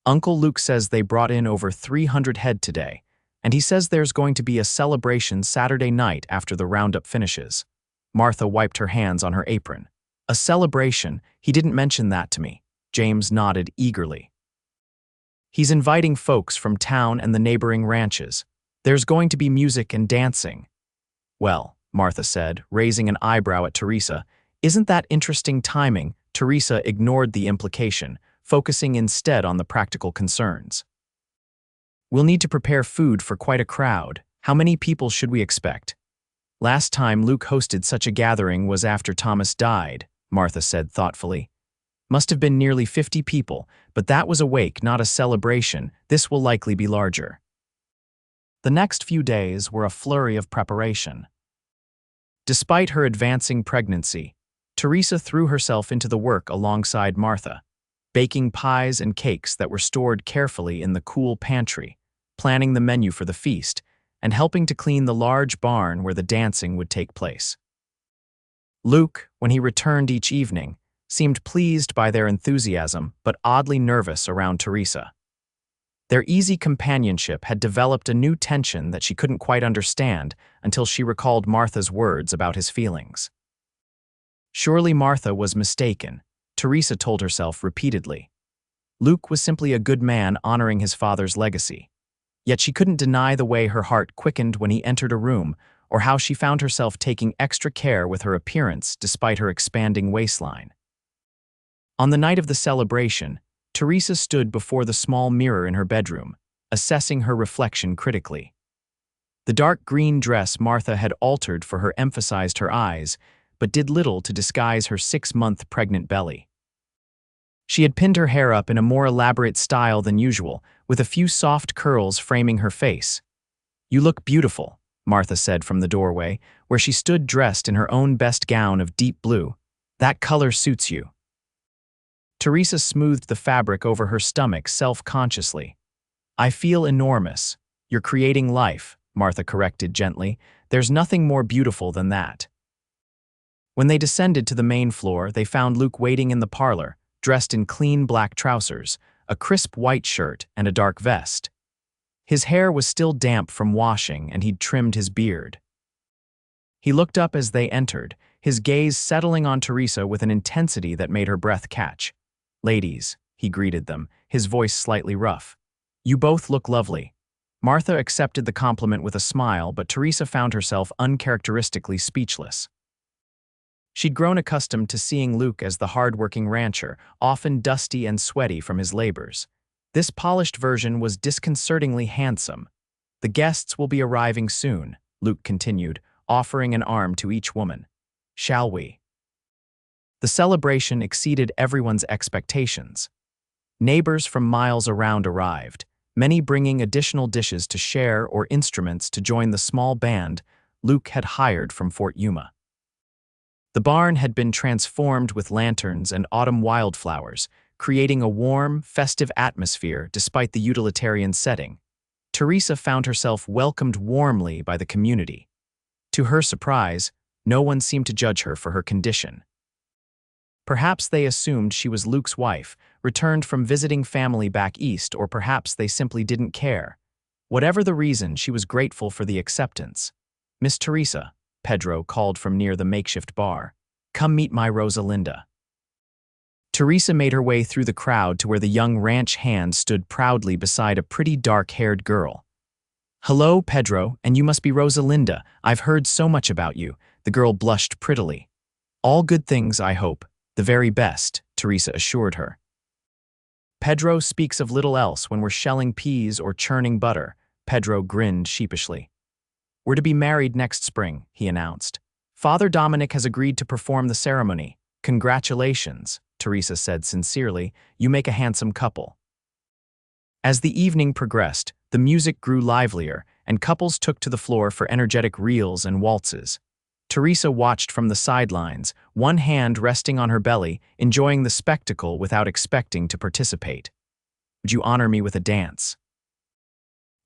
Uncle Luke says they brought in over 300 head today, and he says there's going to be a celebration Saturday night after the roundup finishes. Martha wiped her hands on her apron. A celebration? He didn't mention that to me. James nodded eagerly. He's inviting folks from town and the neighboring ranches. There's going to be music and dancing. Well, Martha said, raising an eyebrow at Teresa, isn't that interesting timing? Teresa ignored the implication, focusing instead on the practical concerns. We'll need to prepare food for quite a crowd. How many people should we expect? Last time Luke hosted such a gathering was after Thomas died, Martha said thoughtfully. Must have been nearly 50 people, but that was a wake, not a celebration. This will likely be larger. The next few days were a flurry of preparation. Despite her advancing pregnancy, Teresa threw herself into the work alongside Martha, baking pies and cakes that were stored carefully in the cool pantry, planning the menu for the feast, and helping to clean the large barn where the dancing would take place. Luke, when he returned each evening, seemed pleased by their enthusiasm but oddly nervous around Teresa. Their easy companionship had developed a new tension that she couldn't quite understand until she recalled Martha's words about his feelings. Surely Martha was mistaken, Teresa told herself repeatedly. Luke was simply a good man honoring his father's legacy. Yet she couldn't deny the way her heart quickened when he entered a room, or how she found herself taking extra care with her appearance despite her expanding waistline. On the night of the celebration, Teresa stood before the small mirror in her bedroom, assessing her reflection critically. The dark green dress Martha had altered for her emphasized her eyes, but did little to disguise her 6-month pregnant belly. She had pinned her hair up in a more elaborate style than usual, with a few soft curls framing her face. You look beautiful, Martha said from the doorway, where she stood dressed in her own best gown of deep blue. That color suits you. Teresa smoothed the fabric over her stomach self-consciously. I feel enormous. You're creating life, Martha corrected gently. There's nothing more beautiful than that. When they descended to the main floor, they found Luke waiting in the parlor, dressed in clean black trousers, a crisp white shirt, and a dark vest. His hair was still damp from washing, and he'd trimmed his beard. He looked up as they entered, his gaze settling on Teresa with an intensity that made her breath catch. Ladies, he greeted them, his voice slightly rough. You both look lovely. Martha accepted the compliment with a smile, but Teresa found herself uncharacteristically speechless. She'd grown accustomed to seeing Luke as the hard-working rancher, often dusty and sweaty from his labors. This polished version was disconcertingly handsome. The guests will be arriving soon, Luke continued, offering an arm to each woman. Shall we? The celebration exceeded everyone's expectations. Neighbors from miles around arrived, many bringing additional dishes to share or instruments to join the small band Luke had hired from Fort Yuma. The barn had been transformed with lanterns and autumn wildflowers, creating a warm, festive atmosphere despite the utilitarian setting. Teresa found herself welcomed warmly by the community. To her surprise, no one seemed to judge her for her condition. Perhaps they assumed she was Luke's wife, returned from visiting family back east, or perhaps they simply didn't care. Whatever the reason, she was grateful for the acceptance. Miss Teresa, Pedro called from near the makeshift bar. Come meet my Rosalinda. Teresa made her way through the crowd to where the young ranch hand stood proudly beside a pretty dark-haired girl. "Hello, Pedro, and you must be Rosalinda. I've heard so much about you," the girl blushed prettily. "All good things, I hope. The very best," Teresa assured her. "Pedro speaks of little else when we're shelling peas or churning butter," Pedro grinned sheepishly. "We're to be married next spring," he announced. "Father Dominic has agreed to perform the ceremony. Congratulations," Teresa said sincerely. "You make a handsome couple." As the evening progressed, the music grew livelier, and couples took to the floor for energetic reels and waltzes. Teresa watched from the sidelines, one hand resting on her belly, enjoying the spectacle without expecting to participate. "Would you honor me with a dance?"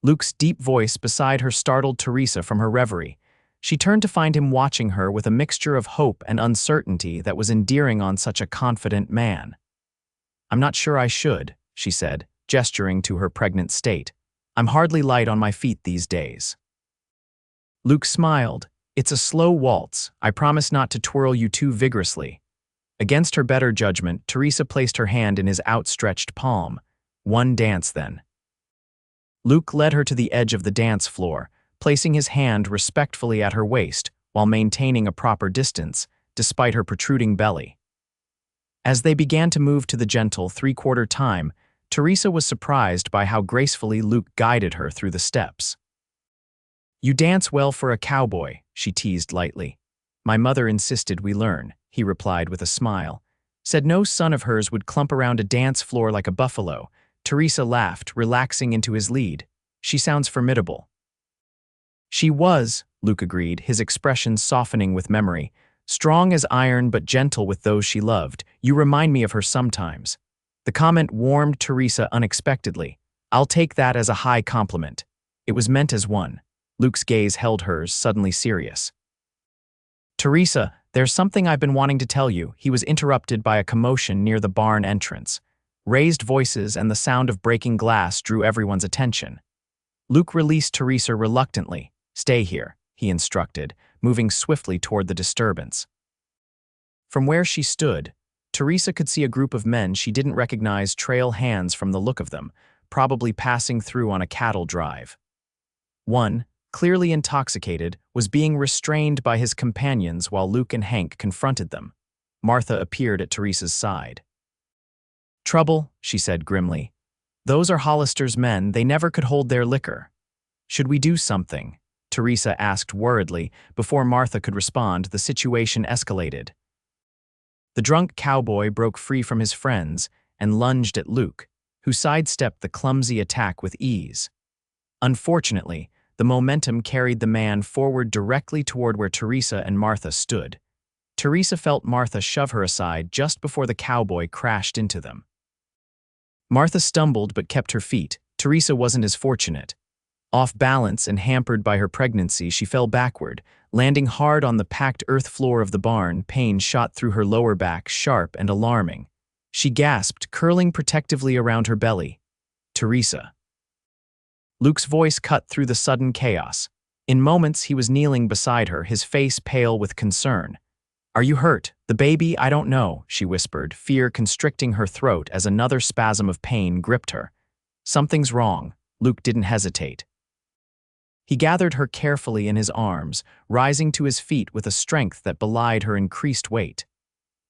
Luke's deep voice beside her startled Teresa from her reverie. She turned to find him watching her with a mixture of hope and uncertainty that was endearing on such a confident man. "I'm not sure I should," she said, gesturing to her pregnant state. "I'm hardly light on my feet these days." Luke smiled. "It's a slow waltz. I promise not to twirl you too vigorously." Against her better judgment, Teresa placed her hand in his outstretched palm. "One dance, then." Luke led her to the edge of the dance floor, placing his hand respectfully at her waist while maintaining a proper distance, despite her protruding belly. As they began to move to the gentle three-quarter time, Teresa was surprised by how gracefully Luke guided her through the steps. "You dance well for a cowboy," she teased lightly. "My mother insisted we learn," he replied with a smile. "Said no son of hers would clump around a dance floor like a buffalo." Teresa laughed, relaxing into his lead. "She sounds formidable." "She was," Luke agreed, his expression softening with memory. "Strong as iron but gentle with those she loved. You remind me of her sometimes." The comment warmed Teresa unexpectedly. "I'll take that as a high compliment." It was meant as one. Luke's gaze held hers, suddenly serious. "Teresa, there's something I've been wanting to tell you." He was interrupted by a commotion near the barn entrance. Raised voices and the sound of breaking glass drew everyone's attention. Luke released Teresa reluctantly. "Stay here," he instructed, moving swiftly toward the disturbance. From where she stood, Teresa could see a group of men she didn't recognize trail hands from the look of them, probably passing through on a cattle drive. One, clearly intoxicated, was being restrained by his companions while Luke and Hank confronted them. Martha appeared at Teresa's side. "Trouble," she said grimly. "Those are Hollister's men. They never could hold their liquor." "Should we do something?" Teresa asked worriedly. Before Martha could respond, the situation escalated. The drunk cowboy broke free from his friends and lunged at Luke, who sidestepped the clumsy attack with ease. Unfortunately, the momentum carried the man forward directly toward where Teresa and Martha stood. Teresa felt Martha shove her aside just before the cowboy crashed into them. Martha stumbled but kept her feet. Teresa wasn't as fortunate. Off balance and hampered by her pregnancy, she fell backward, landing hard on the packed earth floor of the barn. Pain shot through her lower back, sharp and alarming. She gasped, curling protectively around her belly. "Teresa." Luke's voice cut through the sudden chaos. In moments, he was kneeling beside her, his face pale with concern. "Are you hurt? The baby? I don't know," she whispered, fear constricting her throat as another spasm of pain gripped her. "Something's wrong." Luke didn't hesitate. He gathered her carefully in his arms, rising to his feet with a strength that belied her increased weight.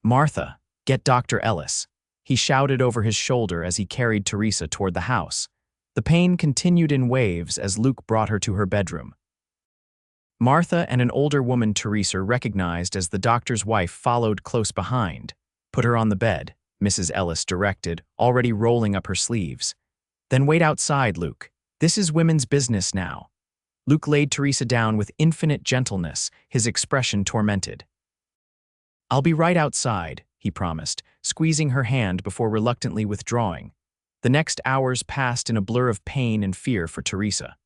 "Martha, get Dr. Ellis," he shouted over his shoulder as he carried Teresa toward the house. The pain continued in waves as Luke brought her to her bedroom. Martha and an older woman Teresa recognized as the doctor's wife followed close behind. "Put her on the bed," Mrs. Ellis directed, already rolling up her sleeves. "Then wait outside, Luke. This is women's business now." Luke laid Teresa down with infinite gentleness, his expression tormented. "I'll be right outside," he promised, squeezing her hand before reluctantly withdrawing. The next hours passed in a blur of pain and fear for Teresa.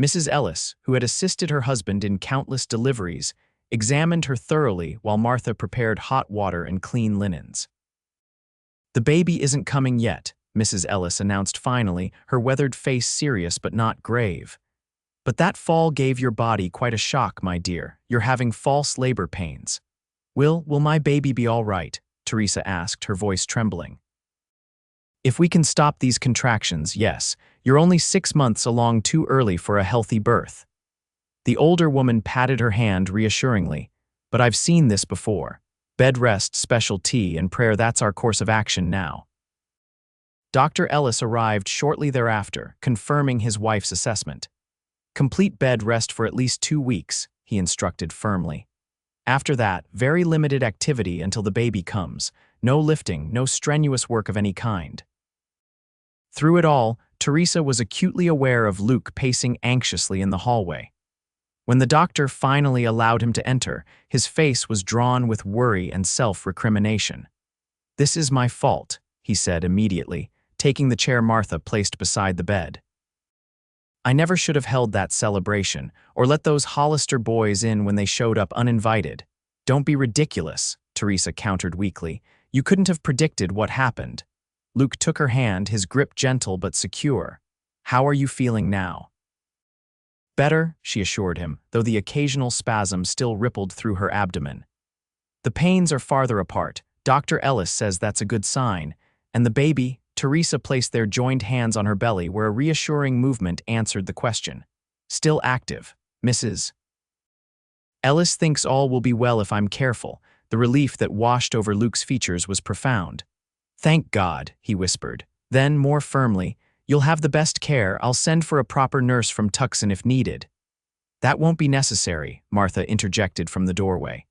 Mrs. Ellis, who had assisted her husband in countless deliveries, examined her thoroughly while Martha prepared hot water and clean linens. "The baby isn't coming yet," Mrs. Ellis announced finally, her weathered face serious but not grave. "But that fall gave your body quite a shock, my dear. You're having false labor pains." Will my baby be all right?" Teresa asked, her voice trembling. If we can stop these contractions, yes. You're only 6 months along too early for a healthy birth. The older woman patted her hand reassuringly. But I've seen this before. Bed rest, special tea, and prayer, that's our course of action now. Dr. Ellis arrived shortly thereafter, confirming his wife's assessment. Complete bed rest for at least 2 weeks, he instructed firmly. After that, very limited activity until the baby comes. No lifting, no strenuous work of any kind. Through it all, Teresa was acutely aware of Luke pacing anxiously in the hallway. When the doctor finally allowed him to enter, his face was drawn with worry and self-recrimination. "This is my fault," he said immediately, taking the chair Martha placed beside the bed. "I never should have held that celebration, or let those Hollister boys in when they showed up uninvited." "Don't be ridiculous," Teresa countered weakly. "You couldn't have predicted what happened." Luke took her hand, his grip gentle but secure. "How are you feeling now?" "Better," she assured him, though the occasional spasm still rippled through her abdomen. "The pains are farther apart. Dr. Ellis says that's a good sign. And the baby?" Teresa placed their joined hands on her belly where a reassuring movement answered the question. "Still active, Mrs. Ellis thinks all will be well if I'm careful." The relief that washed over Luke's features was profound. "Thank God," he whispered. Then, more firmly, "You'll have the best care. I'll send for a proper nurse from Tucson if needed." "That won't be necessary," Martha interjected from the doorway.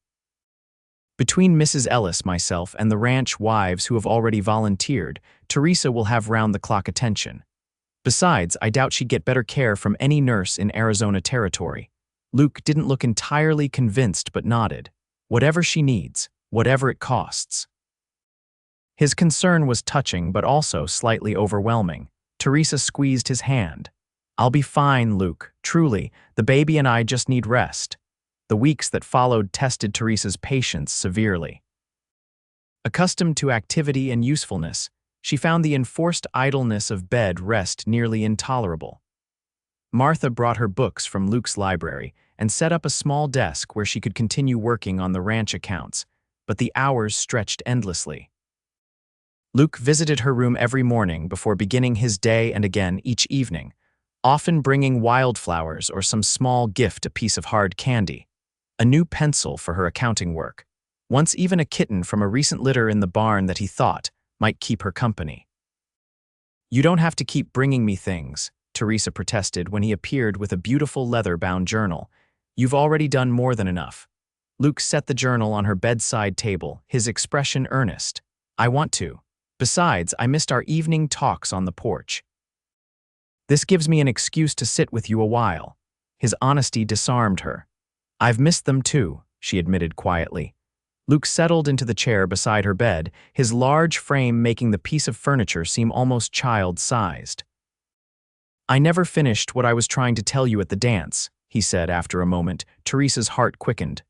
"Between Mrs. Ellis, myself, and the ranch wives who have already volunteered, Teresa will have round-the-clock attention. Besides, I doubt she'd get better care from any nurse in Arizona territory." Luke didn't look entirely convinced but nodded. "Whatever she needs, whatever it costs." His concern was touching but also slightly overwhelming. Teresa squeezed his hand. "I'll be fine, Luke. Truly, the baby and I just need rest." The weeks that followed tested Teresa's patience severely. Accustomed to activity and usefulness, she found the enforced idleness of bed rest nearly intolerable. Martha brought her books from Luke's library and set up a small desk where she could continue working on the ranch accounts, but the hours stretched endlessly. Luke visited her room every morning before beginning his day and again each evening, often bringing wildflowers or some small gift, a piece of hard candy, a new pencil for her accounting work, once even a kitten from a recent litter in the barn that he thought might keep her company. "You don't have to keep bringing me things," Teresa protested when he appeared with a beautiful leather-bound journal. "You've already done more than enough." Luke set the journal on her bedside table, his expression earnest. "I want to. Besides, I missed our evening talks on the porch. This gives me an excuse to sit with you a while." His honesty disarmed her. "I've missed them too," she admitted quietly. Luke settled into the chair beside her bed, his large frame making the piece of furniture seem almost child-sized. "I never finished what I was trying to tell you at the dance," he said after a moment. Teresa's heart quickened.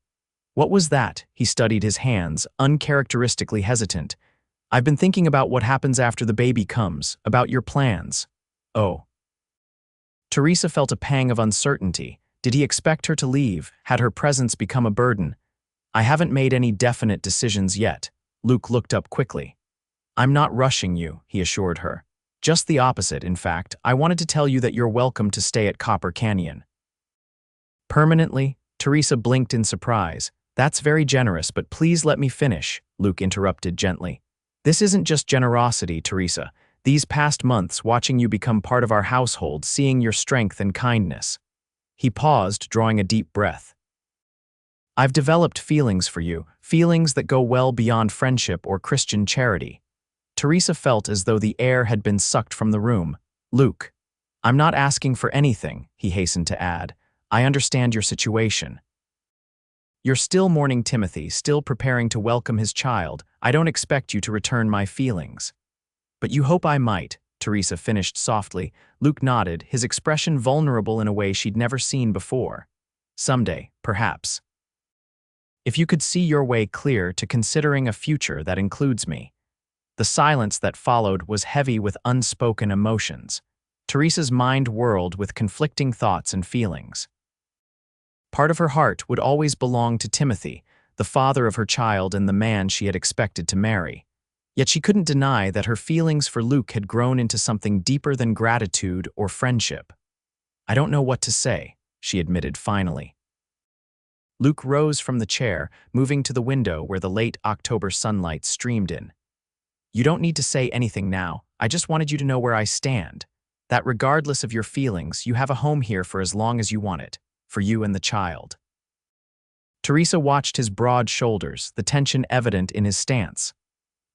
"What was that?" He studied his hands, uncharacteristically hesitant. "I've been thinking about what happens after the baby comes, about your plans." "Oh." Teresa felt a pang of uncertainty. Did he expect her to leave? Had her presence become a burden? "I haven't made any definite decisions yet." Luke looked up quickly. "I'm not rushing you," he assured her. "Just the opposite, in fact. I wanted to tell you that you're welcome to stay at Copper Canyon." "Permanently?" Teresa blinked in surprise. "That's very generous, but please let me finish," Luke interrupted gently. "This isn't just generosity, Teresa. These past months, watching you become part of our household, seeing your strength and kindness." He paused, drawing a deep breath. "I've developed feelings for you, feelings that go well beyond friendship or Christian charity." Teresa felt as though the air had been sucked from the room. "Luke, I'm not asking for anything," he hastened to add. "I understand your situation. You're still mourning Timothy, still preparing to welcome his child. I don't expect you to return my feelings." "But you hope I might," Teresa finished softly. Luke nodded, his expression vulnerable in a way she'd never seen before. "Someday, perhaps. If you could see your way clear to considering a future that includes me." The silence that followed was heavy with unspoken emotions. Teresa's mind whirled with conflicting thoughts and feelings. Part of her heart would always belong to Timothy, the father of her child and the man she had expected to marry. Yet she couldn't deny that her feelings for Luke had grown into something deeper than gratitude or friendship. "I don't know what to say," she admitted finally. Luke rose from the chair, moving to the window where the late October sunlight streamed in. "You don't need to say anything now. I just wanted you to know where I stand. That regardless of your feelings, you have a home here for as long as you want it, for you and the child." Teresa watched his broad shoulders, the tension evident in his stance.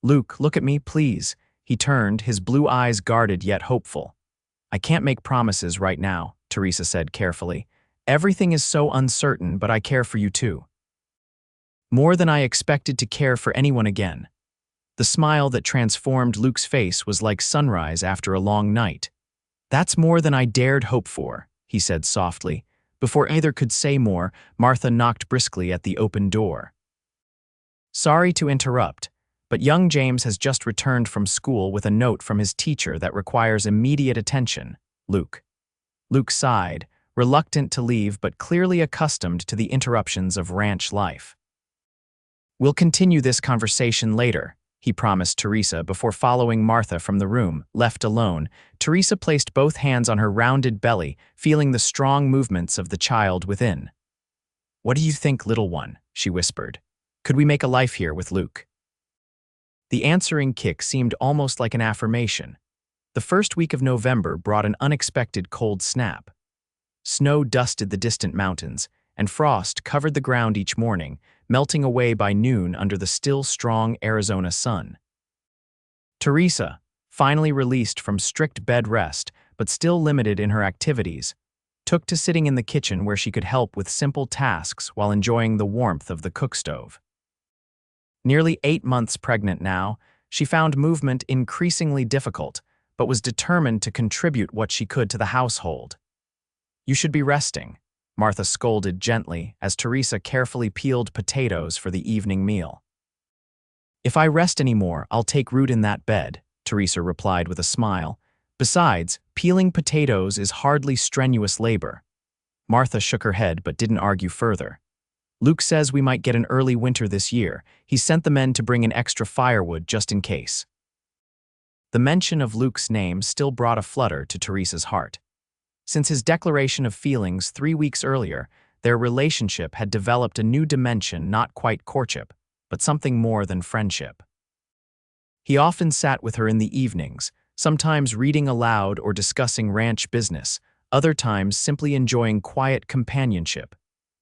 "Luke, look at me, please." He turned, his blue eyes guarded yet hopeful. "I can't make promises right now," Teresa said carefully. "Everything is so uncertain, but I care for you too. More than I expected to care for anyone again." The smile that transformed Luke's face was like sunrise after a long night. "That's more than I dared hope for," he said softly. Before either could say more, Martha knocked briskly at the open door. "Sorry to interrupt, but young James has just returned from school with a note from his teacher that requires immediate attention, Luke." Luke sighed, reluctant to leave but clearly accustomed to the interruptions of ranch life. "We'll continue this conversation later," he promised Teresa before following Martha from the room. Left alone, Teresa placed both hands on her rounded belly, feeling the strong movements of the child within. "What do you think, little one?" she whispered. "Could we make a life here with Luke?" The answering kick seemed almost like an affirmation. The first week of November brought an unexpected cold snap. Snow dusted the distant mountains, and frost covered the ground each morning, melting away by noon under the still strong Arizona sun. Teresa, finally released from strict bed rest but still limited in her activities, took to sitting in the kitchen where she could help with simple tasks while enjoying the warmth of the cookstove. Nearly 8 months pregnant now, she found movement increasingly difficult, but was determined to contribute what she could to the household. "You should be resting," Martha scolded gently as Teresa carefully peeled potatoes for the evening meal. "If I rest anymore, I'll take root in that bed," Teresa replied with a smile. "Besides, peeling potatoes is hardly strenuous labor." Martha shook her head but didn't argue further. "Luke says we might get an early winter this year. He sent the men to bring in extra firewood just in case." The mention of Luke's name still brought a flutter to Teresa's heart. Since his declaration of feelings 3 weeks earlier, their relationship had developed a new dimension, not quite courtship, but something more than friendship. He often sat with her in the evenings, sometimes reading aloud or discussing ranch business, other times simply enjoying quiet companionship.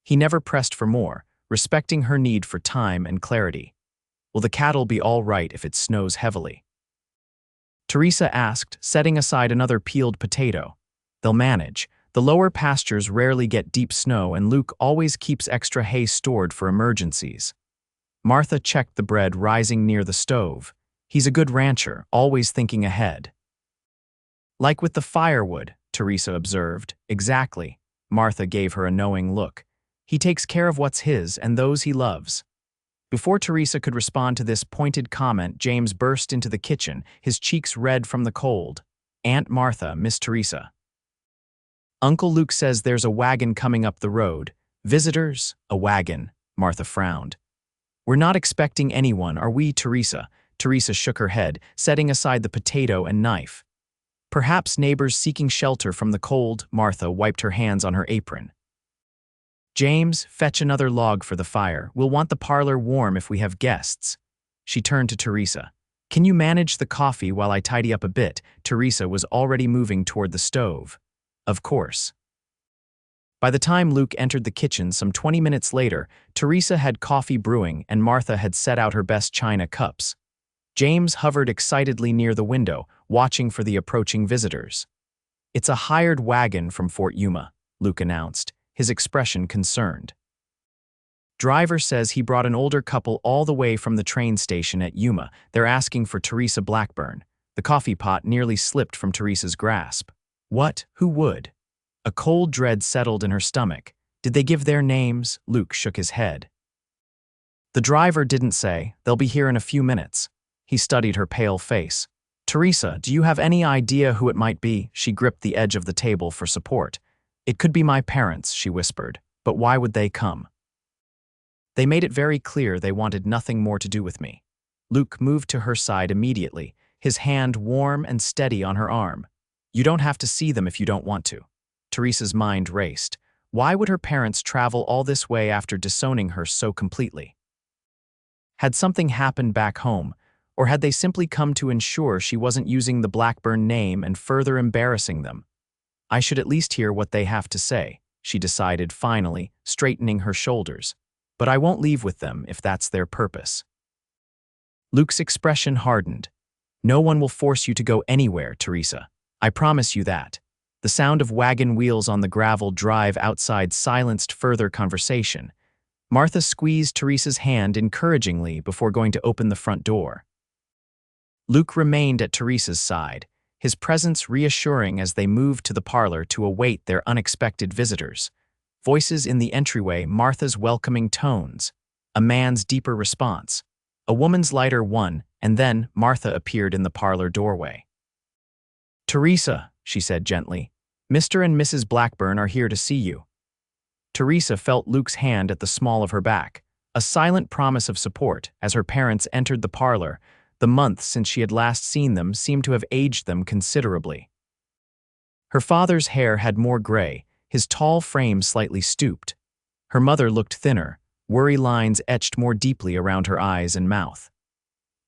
He never pressed for more, respecting her need for time and clarity. "Will the cattle be all right if it snows heavily?" Teresa asked, setting aside another peeled potato. "They'll manage. The lower pastures rarely get deep snow and Luke always keeps extra hay stored for emergencies." Martha checked the bread rising near the stove. "He's a good rancher, always thinking ahead." "Like with the firewood," Teresa observed. "Exactly." Martha gave her a knowing look. "He takes care of what's his and those he loves." Before Teresa could respond to this pointed comment, James burst into the kitchen, his cheeks red from the cold. "Aunt Martha, Miss Teresa." "Uncle Luke says there's a wagon coming up the road." "Visitors? A wagon," Martha frowned. "We're not expecting anyone, are we, Teresa?" Teresa shook her head, setting aside the potato and knife. "Perhaps neighbors seeking shelter from the cold." Martha wiped her hands on her apron. "James, fetch another log for the fire. We'll want the parlor warm if we have guests." She turned to Teresa. "Can you manage the coffee while I tidy up a bit?" Teresa was already moving toward the stove. "Of course." By the time Luke entered the kitchen some 20 minutes later, Teresa had coffee brewing and Martha had set out her best china cups. James hovered excitedly near the window, watching for the approaching visitors. "It's a hired wagon from Fort Yuma," Luke announced, his expression concerned. "Driver says he brought an older couple all the way from the train station at Yuma. They're asking for Teresa Blackburn." The coffee pot nearly slipped from Teresa's grasp. "What? Who would?" A cold dread settled in her stomach. "Did they give their names?" Luke shook his head. "The driver didn't say. They'll be here in a few minutes." He studied her pale face. "Teresa, do you have any idea who it might be?" She gripped the edge of the table for support. "It could be my parents," she whispered. "But why would they come?" They made it very clear they wanted nothing more to do with me. Luke moved to her side immediately, his hand warm and steady on her arm. You don't have to see them if you don't want to. Teresa's mind raced. Why would her parents travel all this way after disowning her so completely? Had something happened back home, or had they simply come to ensure she wasn't using the Blackburn name and further embarrassing them? I should at least hear what they have to say, she decided finally, straightening her shoulders. But I won't leave with them if that's their purpose. Luke's expression hardened. No one will force you to go anywhere, Teresa. I promise you that. The sound of wagon wheels on the gravel drive outside silenced further conversation. Martha squeezed Teresa's hand encouragingly before going to open the front door. Luke remained at Teresa's side, his presence reassuring as they moved to the parlor to await their unexpected visitors. Voices in the entryway, Martha's welcoming tones, a man's deeper response, a woman's lighter one, and then Martha appeared in the parlor doorway. Teresa, she said gently, Mr. and Mrs. Blackburn are here to see you. Teresa felt Luke's hand at the small of her back, a silent promise of support as her parents entered the parlor. The months since she had last seen them seemed to have aged them considerably. Her father's hair had more gray, his tall frame slightly stooped. Her mother looked thinner, worry lines etched more deeply around her eyes and mouth.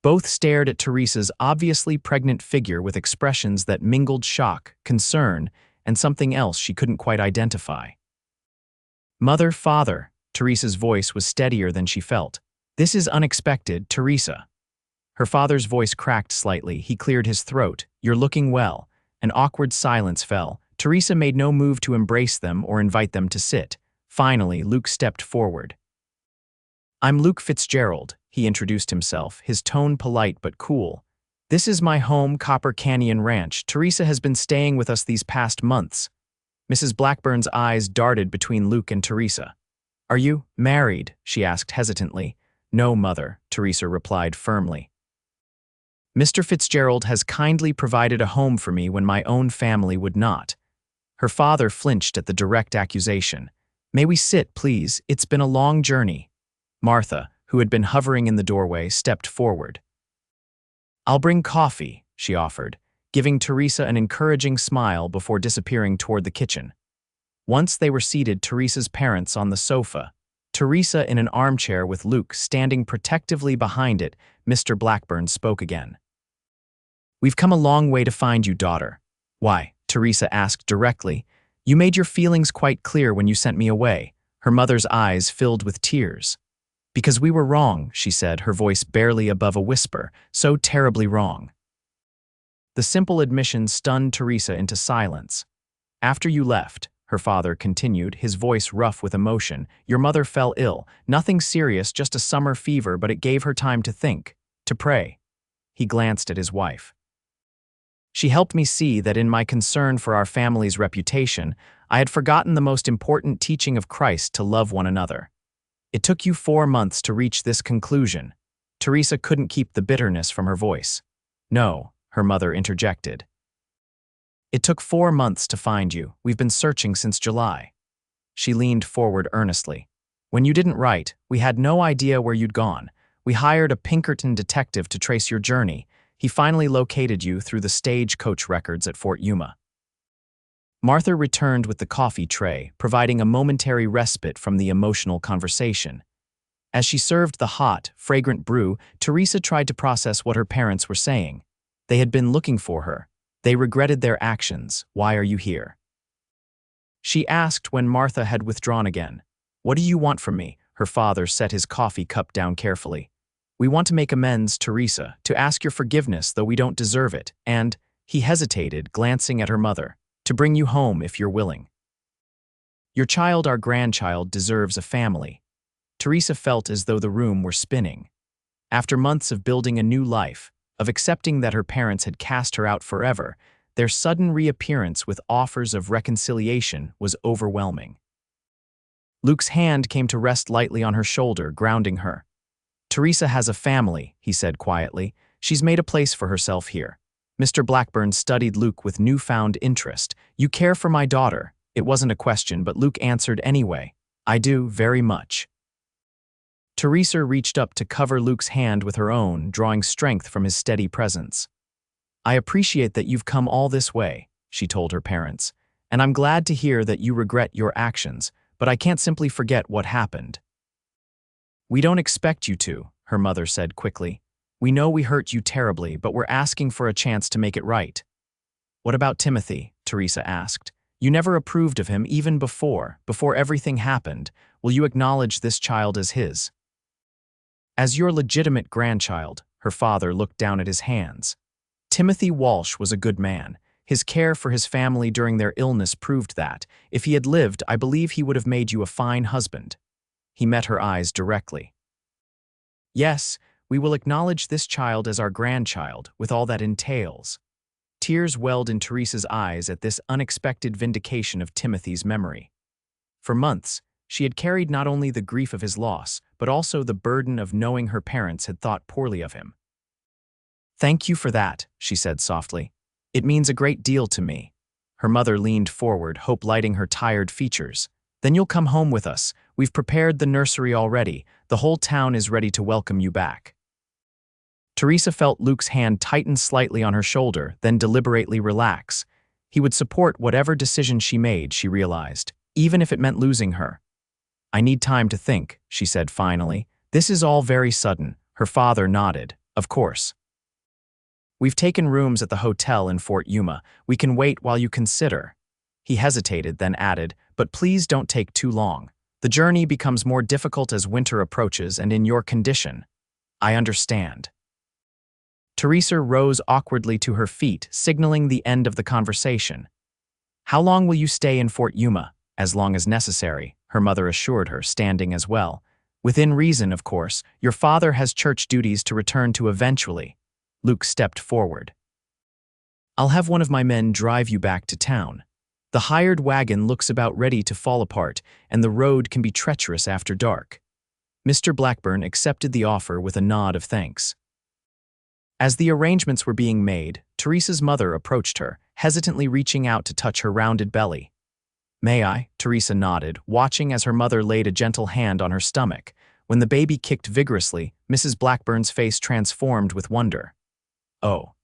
Both stared at Teresa's obviously pregnant figure with expressions that mingled shock, concern, and something else she couldn't quite identify. Mother, father, Teresa's voice was steadier than she felt. This is unexpected, Teresa. Her father's voice cracked slightly. He cleared his throat. You're looking well. An awkward silence fell. Teresa made no move to embrace them or invite them to sit. Finally, Luke stepped forward. I'm Luke Fitzgerald, he introduced himself, his tone polite but cool. This is my home, Copper Canyon Ranch. Teresa has been staying with us these past months. Mrs. Blackburn's eyes darted between Luke and Teresa. Are you married? She asked hesitantly. No, mother, Teresa replied firmly. Mr. Fitzgerald has kindly provided a home for me when my own family would not. Her father flinched at the direct accusation. May we sit, please? It's been a long journey. Martha, who had been hovering in the doorway, stepped forward. I'll bring coffee, she offered, giving Teresa an encouraging smile before disappearing toward the kitchen. Once they were seated, Teresa's parents on the sofa, Teresa in an armchair with Luke standing protectively behind it, Mr. Blackburn spoke again. We've come a long way to find you, daughter. Why? Teresa asked directly. You made your feelings quite clear when you sent me away. Her mother's eyes filled with tears. Because we were wrong, she said, her voice barely above a whisper, so terribly wrong. The simple admission stunned Teresa into silence. After you left, her father continued, his voice rough with emotion, your mother fell ill, nothing serious, just a summer fever, but it gave her time to think, to pray. He glanced at his wife. She helped me see that in my concern for our family's reputation, I had forgotten the most important teaching of Christ to love one another. It took you 4 months to reach this conclusion. Teresa couldn't keep the bitterness from her voice. No, her mother interjected. It took 4 months to find you. We've been searching since July. She leaned forward earnestly. When you didn't write, we had no idea where you'd gone. We hired a Pinkerton detective to trace your journey. He finally located you through the stagecoach records at Fort Yuma. Martha returned with the coffee tray, providing a momentary respite from the emotional conversation. As she served the hot, fragrant brew, Teresa tried to process what her parents were saying. They had been looking for her. They regretted their actions. Why are you here? She asked when Martha had withdrawn again. What do you want from me? Her father set his coffee cup down carefully. We want to make amends, Teresa, to ask your forgiveness though we don't deserve it, and, he hesitated, glancing at her mother, to bring you home if you're willing. Your child, our grandchild, deserves a family. Teresa felt as though the room were spinning. After months of building a new life, of accepting that her parents had cast her out forever, their sudden reappearance with offers of reconciliation was overwhelming. Luke's hand came to rest lightly on her shoulder, grounding her. Teresa has a family, he said quietly. She's made a place for herself here. Mr. Blackburn studied Luke with newfound interest. You care for my daughter. It wasn't a question, but Luke answered anyway. I do, very much. Teresa reached up to cover Luke's hand with her own, drawing strength from his steady presence. "I appreciate that you've come all this way," she told her parents, "and I'm glad to hear that you regret your actions, but I can't simply forget what happened." "We don't expect you to," her mother said quickly. "We know we hurt you terribly, but we're asking for a chance to make it right." "What about Timothy?" Teresa asked. "You never approved of him even before everything happened. Will you acknowledge this child as his?" "As your legitimate grandchild," her father looked down at his hands. "Timothy Walsh was a good man. His care for his family during their illness proved that. If he had lived, I believe he would have made you a fine husband." He met her eyes directly. "Yes, we will acknowledge this child as our grandchild, with all that entails." Tears welled in Teresa's eyes at this unexpected vindication of Timothy's memory. For months, she had carried not only the grief of his loss, but also the burden of knowing her parents had thought poorly of him. "Thank you for that," she said softly. "It means a great deal to me." Her mother leaned forward, hope lighting her tired features. "Then you'll come home with us. We've prepared the nursery already. The whole town is ready to welcome you back." Teresa felt Luke's hand tighten slightly on her shoulder, then deliberately relax. He would support whatever decision she made, she realized, even if it meant losing her. "I need time to think," she said finally. "This is all very sudden." Her father nodded. "Of course. We've taken rooms at the hotel in Fort Yuma. We can wait while you consider." He hesitated, then added, "But please don't take too long. The journey becomes more difficult as winter approaches and in your condition." "I understand." Teresa rose awkwardly to her feet, signaling the end of the conversation. "How long will you stay in Fort Yuma?" "As long as necessary," her mother assured her, standing as well. "Within reason, of course. Your father has church duties to return to eventually." Luke stepped forward. "I'll have one of my men drive you back to town. The hired wagon looks about ready to fall apart, and the road can be treacherous after dark." Mr. Blackburn accepted the offer with a nod of thanks. As the arrangements were being made, Teresa's mother approached her, hesitantly reaching out to touch her rounded belly. "May I?" Teresa nodded, watching as her mother laid a gentle hand on her stomach. When the baby kicked vigorously, Mrs. Blackburn's face transformed with wonder. "Oh.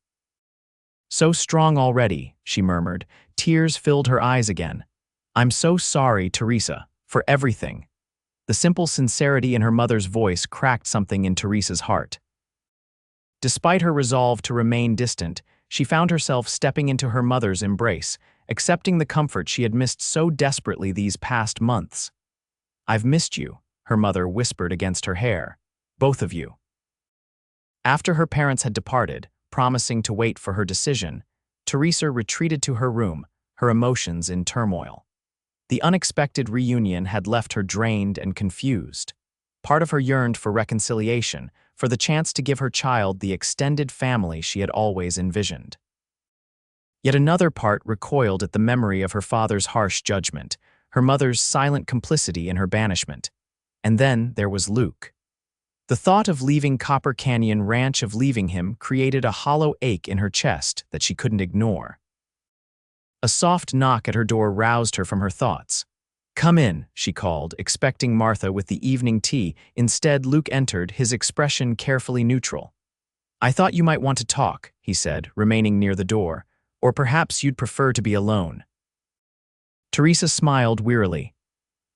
So strong already," she murmured. Tears filled her eyes again. "I'm so sorry, Teresa, for everything." The simple sincerity in her mother's voice cracked something in Teresa's heart. Despite her resolve to remain distant, she found herself stepping into her mother's embrace, accepting the comfort she had missed so desperately these past months. "I've missed you," her mother whispered against her hair. "Both of you." After her parents had departed, promising to wait for her decision, Teresa retreated to her room, her emotions in turmoil. The unexpected reunion had left her drained and confused. Part of her yearned for reconciliation, for the chance to give her child the extended family she had always envisioned. Yet another part recoiled at the memory of her father's harsh judgment, her mother's silent complicity in her banishment. And then there was Luke. The thought of leaving Copper Canyon Ranch, of leaving him, created a hollow ache in her chest that she couldn't ignore. A soft knock at her door roused her from her thoughts. "Come in," she called, expecting Martha with the evening tea. Instead, Luke entered, his expression carefully neutral. "I thought you might want to talk," he said, remaining near the door. "Or perhaps you'd prefer to be alone." Teresa smiled wearily.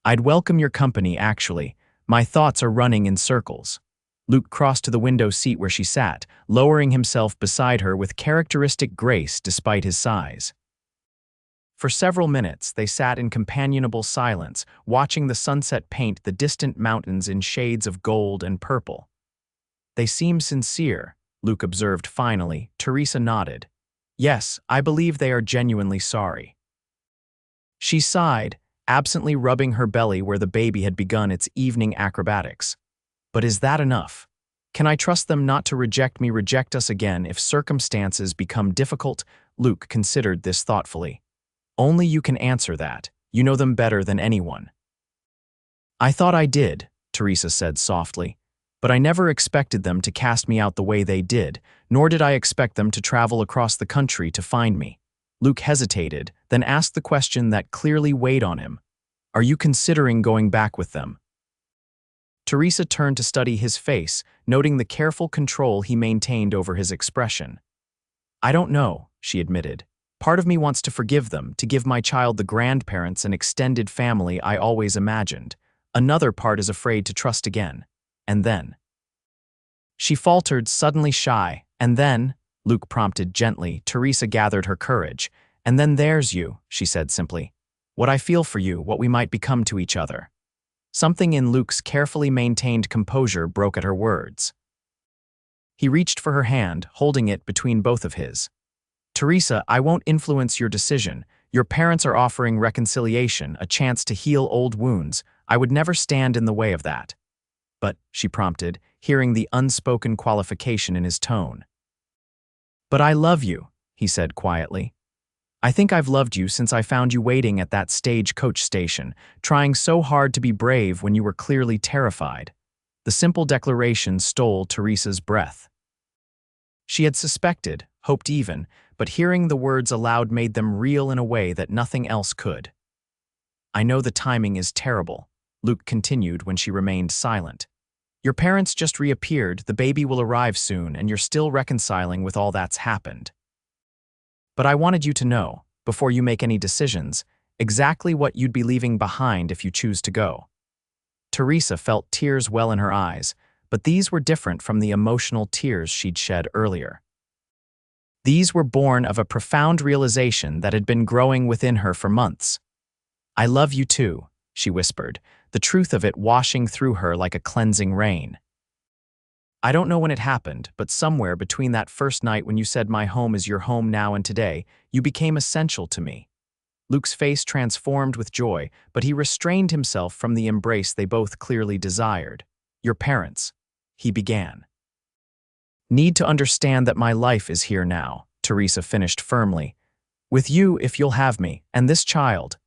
"I'd welcome your company, actually. My thoughts are running in circles." Luke crossed to the window seat where she sat, lowering himself beside her with characteristic grace despite his size. For several minutes, they sat in companionable silence, watching the sunset paint the distant mountains in shades of gold and purple. "They seem sincere," Luke observed finally. Teresa nodded. "Yes, I believe they are genuinely sorry." She sighed, absently rubbing her belly where the baby had begun its evening acrobatics. "But is that enough? Can I trust them not to reject us again if circumstances become difficult?" Luke considered this thoughtfully. "Only you can answer that. You know them better than anyone." "I thought I did," Teresa said softly, "but I never expected them to cast me out the way they did, nor did I expect them to travel across the country to find me." Luke hesitated, then asked the question that clearly weighed on him. "Are you considering going back with them?" Teresa turned to study his face, noting the careful control he maintained over his expression. "I don't know," she admitted. "Part of me wants to forgive them, to give my child the grandparents and extended family I always imagined. Another part is afraid to trust again. And then—" She faltered, suddenly shy. "And then," Luke prompted gently. Teresa gathered her courage. "And then there's you," she said simply. "What I feel for you, what we might become to each other." Something in Luke's carefully maintained composure broke at her words. He reached for her hand, holding it between both of his. "Teresa, I won't influence your decision. Your parents are offering reconciliation, a chance to heal old wounds. I would never stand in the way of that." "But," she prompted, hearing the unspoken qualification in his tone. "But I love you," he said quietly. "I think I've loved you since I found you waiting at that stagecoach station, trying so hard to be brave when you were clearly terrified." The simple declaration stole Teresa's breath. She had suspected, hoped even, but hearing the words aloud made them real in a way that nothing else could. "I know the timing is terrible," Luke continued when she remained silent. "Your parents just reappeared, the baby will arrive soon, and you're still reconciling with all that's happened. But I wanted you to know, before you make any decisions, exactly what you'd be leaving behind if you choose to go." Teresa felt tears well in her eyes, but these were different from the emotional tears she'd shed earlier. These were born of a profound realization that had been growing within her for months. "I love you too," she whispered, the truth of it washing through her like a cleansing rain. "I don't know when it happened, but somewhere between that first night when you said my home is your home now and today, you became essential to me." Luke's face transformed with joy, but he restrained himself from the embrace they both clearly desired. "Your parents," he began. "Need to understand that my life is here now," Teresa finished firmly. "With you if you'll have me, and this child."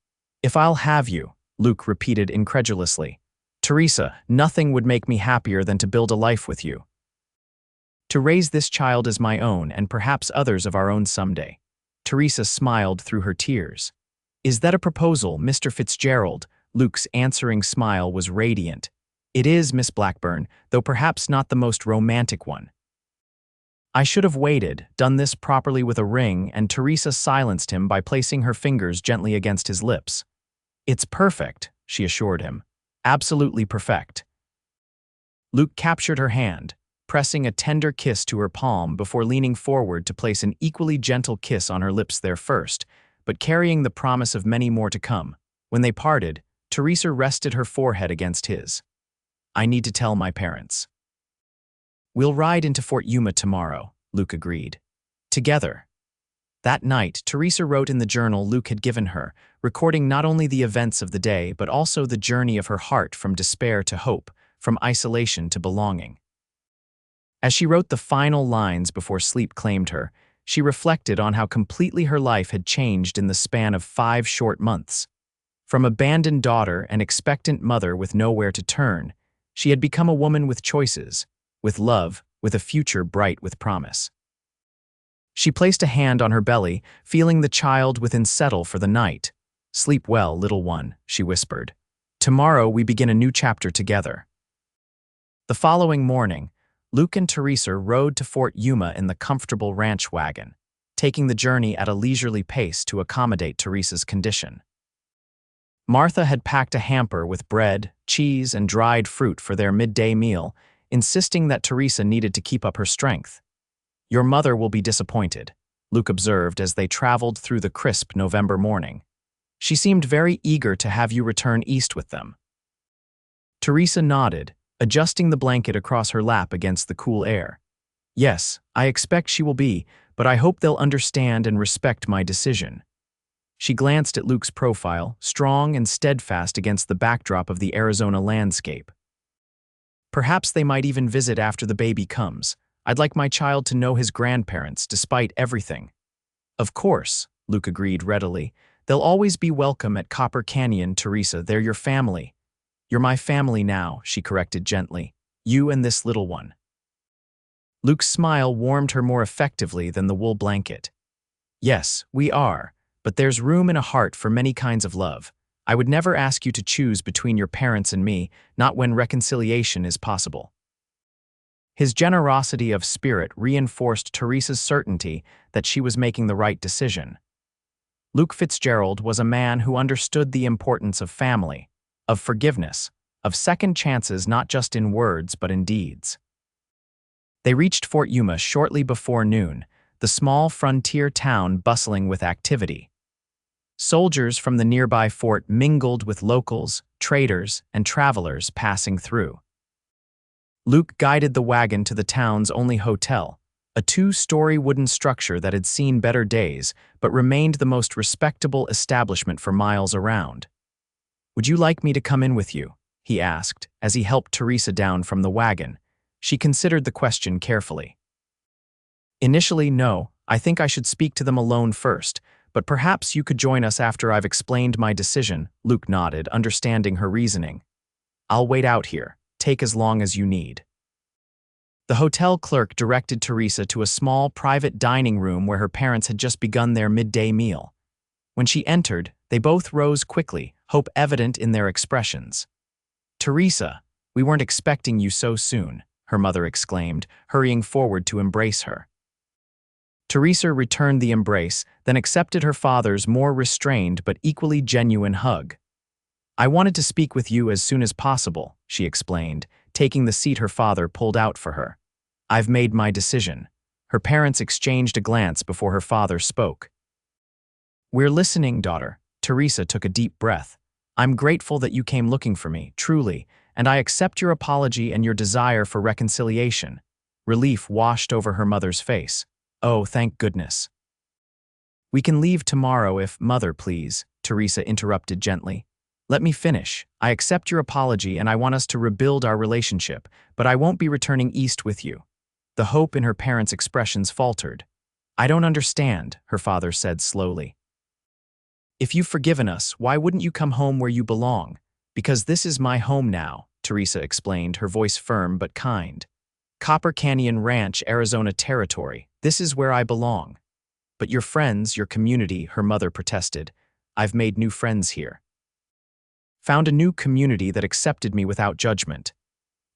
"If I'll have you," Luke repeated incredulously. "Teresa, nothing would make me happier than to build a life with you. To raise this child as my own and perhaps others of our own someday." Teresa smiled through her tears. "Is that a proposal, Mr. Fitzgerald?" Luke's answering smile was radiant. "It is, Miss Blackburn, though perhaps not the most romantic one. I should have waited, done this properly with a ring," and Teresa silenced him by placing her fingers gently against his lips. "It's perfect," she assured him. "Absolutely perfect." Luke captured her hand, pressing a tender kiss to her palm before leaning forward to place an equally gentle kiss on her lips there first, but carrying the promise of many more to come. When they parted, Teresa rested her forehead against his. "I need to tell my parents." "We'll ride into Fort Yuma tomorrow," Luke agreed. "Together." That night, Teresa wrote in the journal Luke had given her, recording not only the events of the day but also the journey of her heart from despair to hope, from isolation to belonging. As she wrote the final lines before sleep claimed her, she reflected on how completely her life had changed in the span of 5 short months. From abandoned daughter and expectant mother with nowhere to turn, she had become a woman with choices, with love, with a future bright with promise. She placed a hand on her belly, feeling the child within settle for the night. "Sleep well, little one," she whispered. "Tomorrow we begin a new chapter together." The following morning, Luke and Teresa rode to Fort Yuma in the comfortable ranch wagon, taking the journey at a leisurely pace to accommodate Teresa's condition. Martha had packed a hamper with bread, cheese, and dried fruit for their midday meal, insisting that Teresa needed to keep up her strength. "Your mother will be disappointed," Luke observed as they traveled through the crisp November morning. "She seemed very eager to have you return east with them." Teresa nodded, adjusting the blanket across her lap against the cool air. "Yes, I expect she will be, but I hope they'll understand and respect my decision." She glanced at Luke's profile, strong and steadfast against the backdrop of the Arizona landscape. "Perhaps they might even visit after the baby comes. I'd like my child to know his grandparents, despite everything." "Of course," Luke agreed readily. "They'll always be welcome at Copper Canyon, Teresa. They're your family." "You're my family now," she corrected gently. "You and this little one." Luke's smile warmed her more effectively than the wool blanket. "Yes, we are, but there's room in a heart for many kinds of love. I would never ask you to choose between your parents and me, not when reconciliation is possible." His generosity of spirit reinforced Teresa's certainty that she was making the right decision. Luke Fitzgerald was a man who understood the importance of family, of forgiveness, of second chances not just in words but in deeds. They reached Fort Yuma shortly before noon, the small frontier town bustling with activity. Soldiers from the nearby fort mingled with locals, traders, and travelers passing through. Luke guided the wagon to the town's only hotel, a two-story wooden structure that had seen better days but remained the most respectable establishment for miles around. "Would you like me to come in with you?" he asked as he helped Teresa down from the wagon. She considered the question carefully. "Initially, no. I think I should speak to them alone first, but perhaps you could join us after I've explained my decision," Luke nodded, understanding her reasoning. "I'll wait out here. Take as long as you need." The hotel clerk directed Teresa to a small private dining room where her parents had just begun their midday meal. When she entered, they both rose quickly, hope evident in their expressions. "Teresa, we weren't expecting you so soon," her mother exclaimed, hurrying forward to embrace her. Teresa returned the embrace, then accepted her father's more restrained but equally genuine hug. "I wanted to speak with you as soon as possible," she explained, taking the seat her father pulled out for her. "I've made my decision." Her parents exchanged a glance before her father spoke. "We're listening, daughter." Teresa took a deep breath. "I'm grateful that you came looking for me, truly, and I accept your apology and your desire for reconciliation." Relief washed over her mother's face. "Oh, thank goodness." "We can leave tomorrow if, Mother, please," Teresa interrupted gently. "Let me finish. I accept your apology and I want us to rebuild our relationship, but I won't be returning east with you." The hope in her parents' expressions faltered. "I don't understand," her father said slowly. "If you've forgiven us, why wouldn't you come home where you belong?" "Because this is my home now," Teresa explained, her voice firm but kind. "Copper Canyon Ranch, Arizona Territory. This is where I belong." "But your friends, your community," her mother protested. "I've made new friends here. Found a new community that accepted me without judgment."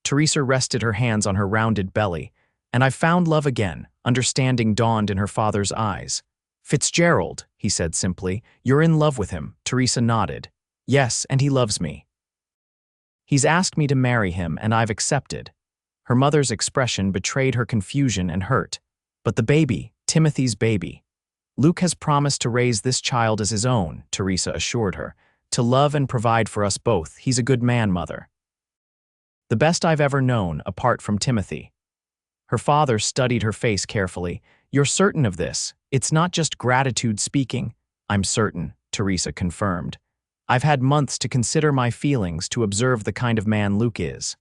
Teresa rested her hands on her rounded belly. "And I've found love again," understanding dawned in her father's eyes. "Fitzgerald," he said simply. "You're in love with him." Teresa nodded. "Yes, and he loves me. He's asked me to marry him, and I've accepted." Her mother's expression betrayed her confusion and hurt. "But the baby, Timothy's baby." "Luke has promised to raise this child as his own," Teresa assured her. "To love and provide for us both. He's a good man, Mother. The best I've ever known, apart from Timothy." Her father studied her face carefully. "You're certain of this? It's not just gratitude speaking?" "I'm certain," Teresa confirmed. "I've had months to consider my feelings, to observe the kind of man Luke is.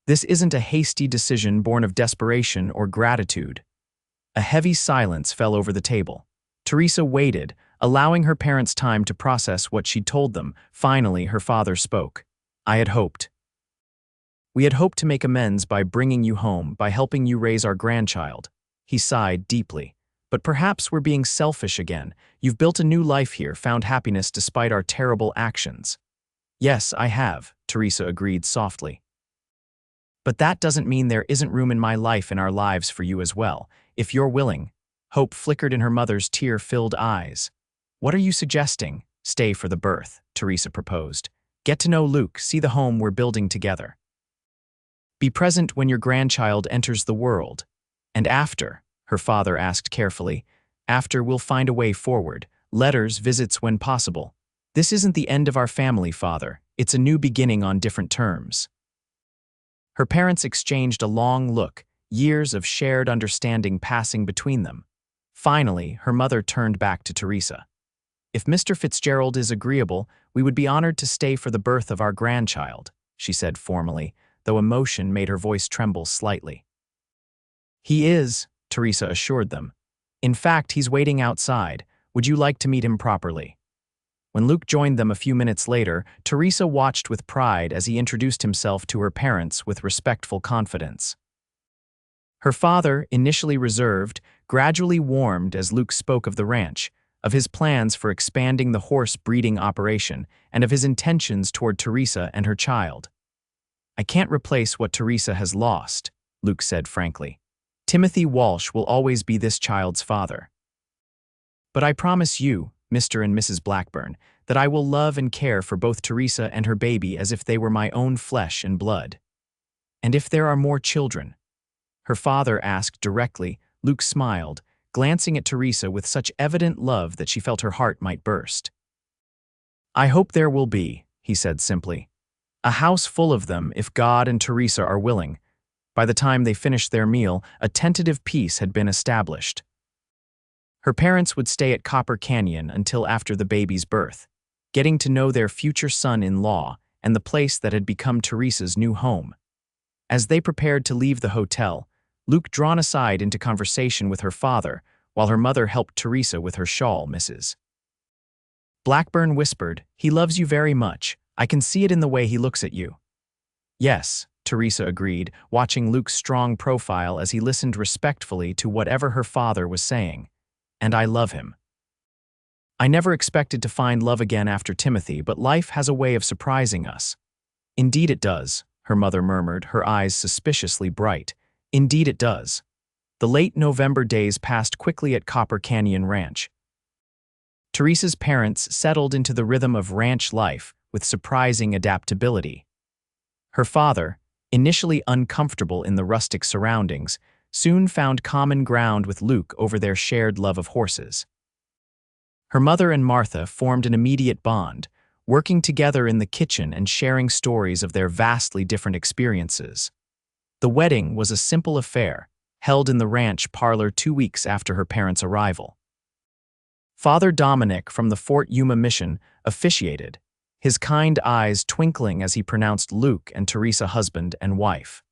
This isn't a hasty decision born of desperation or gratitude." A heavy silence fell over the table. Teresa waited, allowing her parents time to process what she'd told them. Finally, her father spoke. "We had hoped to make amends by bringing you home, by helping you raise our grandchild." He sighed deeply. "But perhaps we're being selfish again. You've built a new life here, found happiness despite our terrible actions." "Yes, I have," Teresa agreed softly. "But that doesn't mean there isn't room in my life, in our lives, for you as well, if you're willing." Hope flickered in her mother's tear-filled eyes. "What are you suggesting?" "Stay for the birth," Teresa proposed. "Get to know Luke, see the home we're building together. Be present when your grandchild enters the world. And after," her father asked carefully, "after we'll find a way forward. Letters, visits when possible. This isn't the end of our family, Father. It's a new beginning on different terms." Her parents exchanged a long look, years of shared understanding passing between them. Finally, her mother turned back to Teresa. "If Mr. Fitzgerald is agreeable, we would be honored to stay for the birth of our grandchild," she said formally, though emotion made her voice tremble slightly. "He is," Teresa assured them. "In fact, he's waiting outside. Would you like to meet him properly?" When Luke joined them a few minutes later, Teresa watched with pride as he introduced himself to her parents with respectful confidence. Her father, initially reserved, gradually warmed as Luke spoke of the ranch, of his plans for expanding the horse breeding operation, and of his intentions toward Teresa and her child. "I can't replace what Teresa has lost," Luke said frankly. "Timothy Walsh will always be this child's father. But I promise you, Mr. and Mrs. Blackburn, that I will love and care for both Teresa and her baby as if they were my own flesh and blood." "And if there are more children?" her father asked directly. Luke smiled, glancing at Teresa with such evident love that she felt her heart might burst. "I hope there will be," he said simply. "A house full of them if God and Teresa are willing." By the time they finished their meal, a tentative peace had been established. Her parents would stay at Copper Canyon until after the baby's birth, getting to know their future son-in-law and the place that had become Teresa's new home. As they prepared to leave the hotel, Luke drawn aside into conversation with her father, while her mother helped Teresa with her shawl. "Mrs. Blackburn whispered, "He loves you very much. I can see it in the way he looks at you." "Yes," Teresa agreed, watching Luke's strong profile as he listened respectfully to whatever her father was saying. "And I love him. I never expected to find love again after Timothy, but life has a way of surprising us." "Indeed it does," her mother murmured, her eyes suspiciously bright. "Indeed it does." The late November days passed quickly at Copper Canyon Ranch. Teresa's parents settled into the rhythm of ranch life with surprising adaptability. Her father, initially uncomfortable in the rustic surroundings, soon found common ground with Luke over their shared love of horses. Her mother and Martha formed an immediate bond, working together in the kitchen and sharing stories of their vastly different experiences. The wedding was a simple affair, held in the ranch parlor 2 weeks after her parents' arrival. Father Dominic from the Fort Yuma Mission officiated, his kind eyes twinkling as he pronounced Luke and Teresa husband and wife.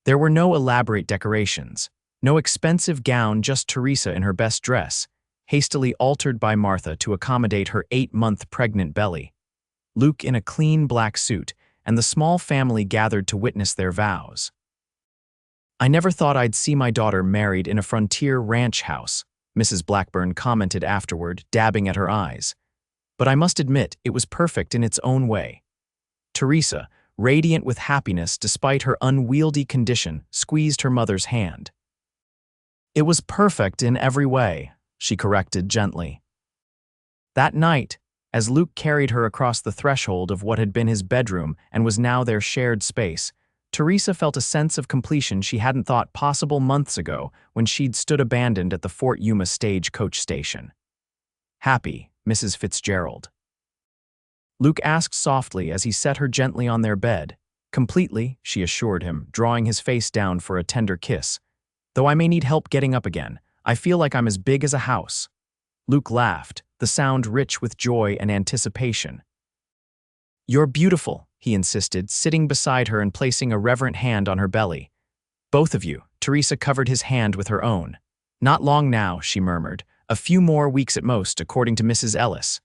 There were no elaborate decorations, no expensive gown, just Teresa in her best dress, hastily altered by Martha to accommodate her 8-month pregnant belly, Luke in a clean black suit, and the small family gathered to witness their vows. "I never thought I'd see my daughter married in a frontier ranch house," Mrs. Blackburn commented afterward, dabbing at her eyes. "But I must admit it was perfect in its own way." Teresa, radiant with happiness despite her unwieldy condition, squeezed her mother's hand. "It was perfect in every way," she corrected gently. That night, as Luke carried her across the threshold of what had been his bedroom and was now their shared space, Teresa felt a sense of completion she hadn't thought possible months ago when she'd stood abandoned at the Fort Yuma stagecoach station. "Happy, Mrs. Fitzgerald?" Luke asked softly as he set her gently on their bed. "Completely," she assured him, drawing his face down for a tender kiss. "Though I may need help getting up again, I feel like I'm as big as a house." Luke laughed, the sound rich with joy and anticipation. "You're beautiful," he insisted, sitting beside her and placing a reverent hand on her belly. "Both of you." Teresa covered his hand with her own. "Not long now," she murmured. "A few more weeks at most, according to Mrs. Ellis."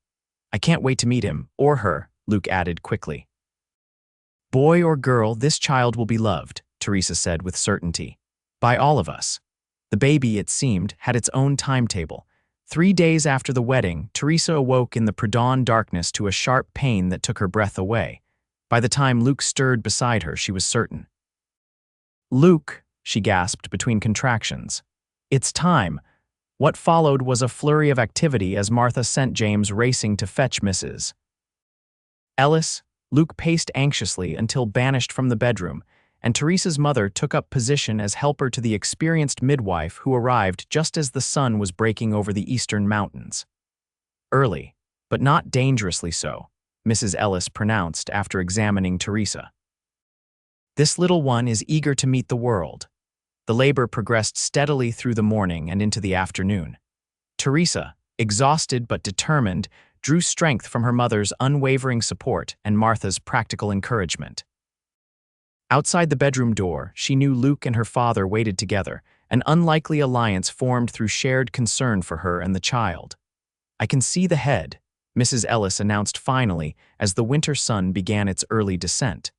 "I can't wait to meet him, or her," Luke added quickly. "Boy or girl, this child will be loved," Teresa said with certainty. "By all of us." The baby, it seemed, had its own timetable. 3 days after the wedding, Teresa awoke in the pre-dawn darkness to a sharp pain that took her breath away. By the time Luke stirred beside her, she was certain. "Luke," she gasped between contractions. "It's time." What followed was a flurry of activity as Martha sent James racing to fetch Mrs. Ellis. Luke paced anxiously until banished from the bedroom, and Teresa's mother took up position as helper to the experienced midwife who arrived just as the sun was breaking over the eastern mountains. "Early, but not dangerously so," Mrs. Ellis pronounced after examining Teresa. "This little one is eager to meet the world." The labor progressed steadily through the morning and into the afternoon. Teresa, exhausted but determined, drew strength from her mother's unwavering support and Martha's practical encouragement. Outside the bedroom door, she knew Luke and her father waited together, an unlikely alliance formed through shared concern for her and the child. "I can see the head," Mrs. Ellis announced finally as the winter sun began its early descent.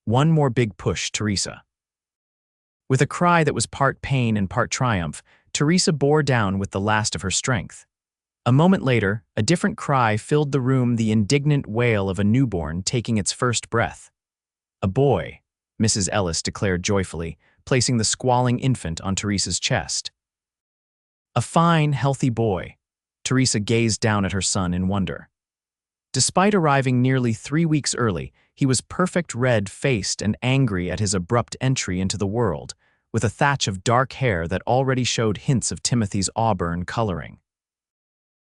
"One more big push, Teresa." With a cry that was part pain and part triumph, Teresa bore down with the last of her strength. A moment later, a different cry filled the room, the indignant wail of a newborn taking its first breath. "A boy," Mrs. Ellis declared joyfully, placing the squalling infant on Teresa's chest. "A fine, healthy boy." Teresa gazed down at her son in wonder. Despite arriving nearly 3 weeks early, he was perfect, red-faced and angry at his abrupt entry into the world, with a thatch of dark hair that already showed hints of Timothy's auburn coloring.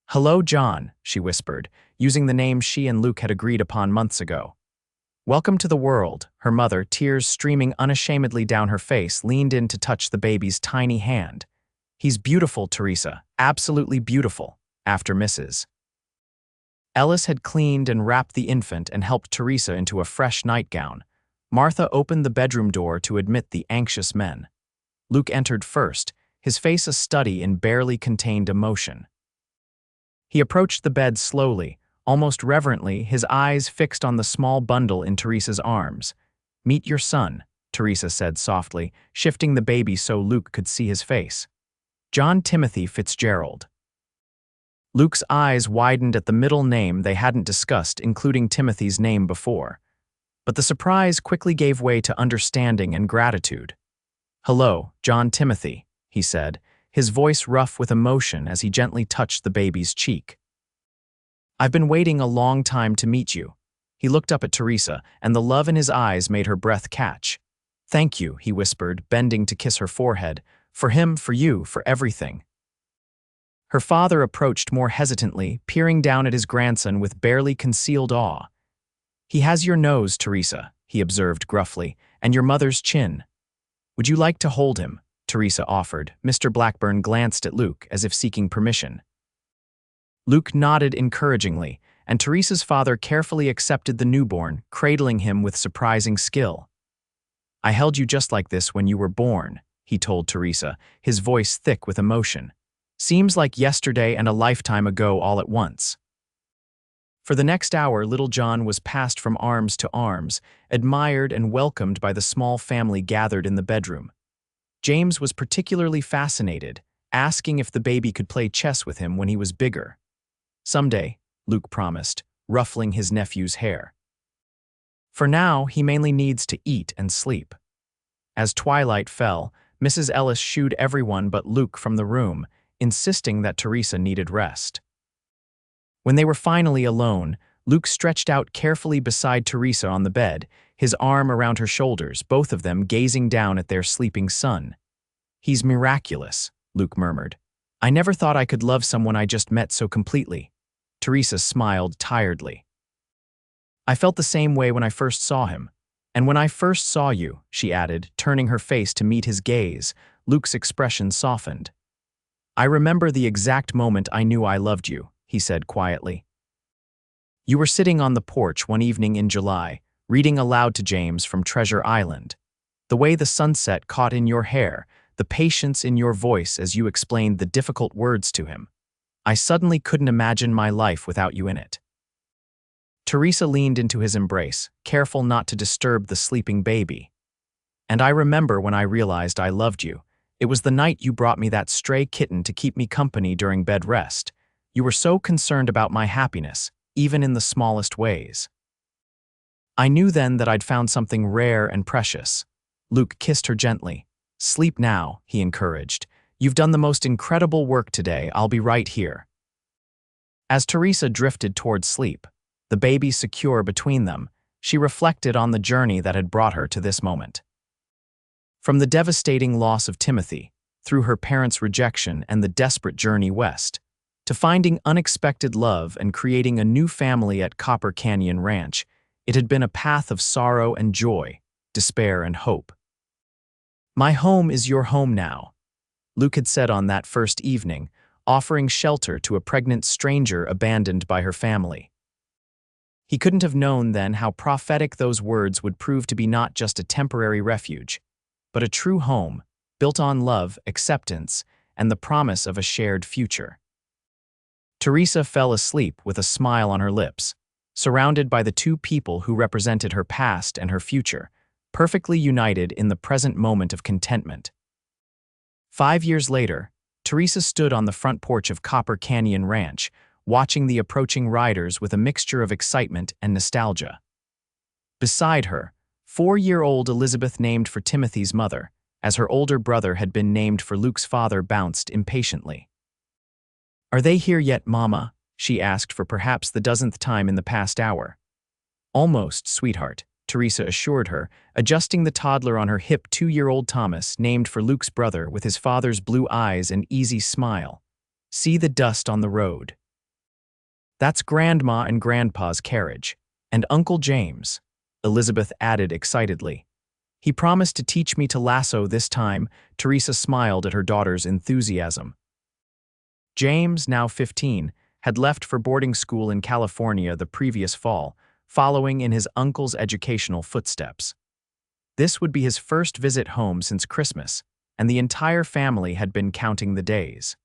"Hello, John," she whispered, using the name she and Luke had agreed upon months ago. "Welcome to the world." Her mother, tears streaming unashamedly down her face, leaned in to touch the baby's tiny hand. "He's beautiful, Teresa, absolutely beautiful." After Mrs. Ellis had cleaned and wrapped the infant and helped Teresa into a fresh nightgown, Martha opened the bedroom door to admit the anxious men. Luke entered first, his face a study in barely contained emotion. He approached the bed slowly, almost reverently, his eyes fixed on the small bundle in Teresa's arms. "Meet your son," Teresa said softly, shifting the baby so Luke could see his face. "John Timothy Fitzgerald." Luke's eyes widened at the middle name they hadn't discussed, including Timothy's name before. But the surprise quickly gave way to understanding and gratitude. "Hello, John Timothy," he said, his voice rough with emotion as he gently touched the baby's cheek. "I've been waiting a long time to meet you." He looked up at Teresa, and the love in his eyes made her breath catch. "Thank you," he whispered, bending to kiss her forehead. "For him, for you, for everything." Her father approached more hesitantly, peering down at his grandson with barely concealed awe. "He has your nose, Teresa," he observed gruffly, "and your mother's chin." "Would you like to hold him?" Teresa offered. Mr. Blackburn glanced at Luke as if seeking permission. Luke nodded encouragingly, and Teresa's father carefully accepted the newborn, cradling him with surprising skill. "I held you just like this when you were born," he told Teresa, his voice thick with emotion. "Seems like yesterday and a lifetime ago all at once." For the next hour, little John was passed from arms to arms, admired and welcomed by the small family gathered in the bedroom. James was particularly fascinated, asking if the baby could play chess with him when he was bigger. "Someday," Luke promised, ruffling his nephew's hair. "For now, he mainly needs to eat and sleep." As twilight fell, Mrs. Ellis shooed everyone but Luke from the room, insisting that Teresa needed rest. When they were finally alone, Luke stretched out carefully beside Teresa on the bed, his arm around her shoulders, both of them gazing down at their sleeping son. "He's miraculous," Luke murmured. "I never thought I could love someone I just met so completely." Teresa smiled tiredly. "I felt the same way when I first saw him. And when I first saw you," she added, turning her face to meet his gaze, Luke's expression softened. "I remember the exact moment I knew I loved you," he said quietly. "You were sitting on the porch one evening in July, reading aloud to James from Treasure Island. The way the sunset caught in your hair, the patience in your voice as you explained the difficult words to him. I suddenly couldn't imagine my life without you in it." Teresa leaned into his embrace, careful not to disturb the sleeping baby. "And I remember when I realized I loved you. It was the night you brought me that stray kitten to keep me company during bed rest. You were so concerned about my happiness, even in the smallest ways. I knew then that I'd found something rare and precious." Luke kissed her gently. "Sleep now," he encouraged. "You've done the most incredible work today. I'll be right here." As Teresa drifted toward sleep, the baby secure between them, she reflected on the journey that had brought her to this moment. From the devastating loss of Timothy, through her parents' rejection and the desperate journey west, to finding unexpected love and creating a new family at Copper Canyon Ranch, it had been a path of sorrow and joy, despair and hope. "My home is your home now," Luke had said on that first evening, offering shelter to a pregnant stranger abandoned by her family. He couldn't have known then how prophetic those words would prove to be, not just a temporary refuge, but a true home, built on love, acceptance, and the promise of a shared future. Teresa fell asleep with a smile on her lips, surrounded by the two people who represented her past and her future, perfectly united in the present moment of contentment. 5 years later, Teresa stood on the front porch of Copper Canyon Ranch, watching the approaching riders with a mixture of excitement and nostalgia. Beside her, 4-year-old Elizabeth, named for Timothy's mother, as her older brother had been named for Luke's father, bounced impatiently. "Are they here yet, Mama?" she asked for perhaps the dozenth time in the past hour. "Almost, sweetheart," Teresa assured her, adjusting the toddler on her hip. 2-year-old Thomas, named for Luke's brother, with his father's blue eyes and easy smile. "See the dust on the road? That's Grandma and Grandpa's carriage. And Uncle James," Elizabeth added excitedly. "He promised to teach me to lasso this time." Teresa smiled at her daughter's enthusiasm. James, now 15, had left for boarding school in California the previous fall, following in his uncle's educational footsteps. This would be his first visit home since Christmas, and the entire family had been counting the days.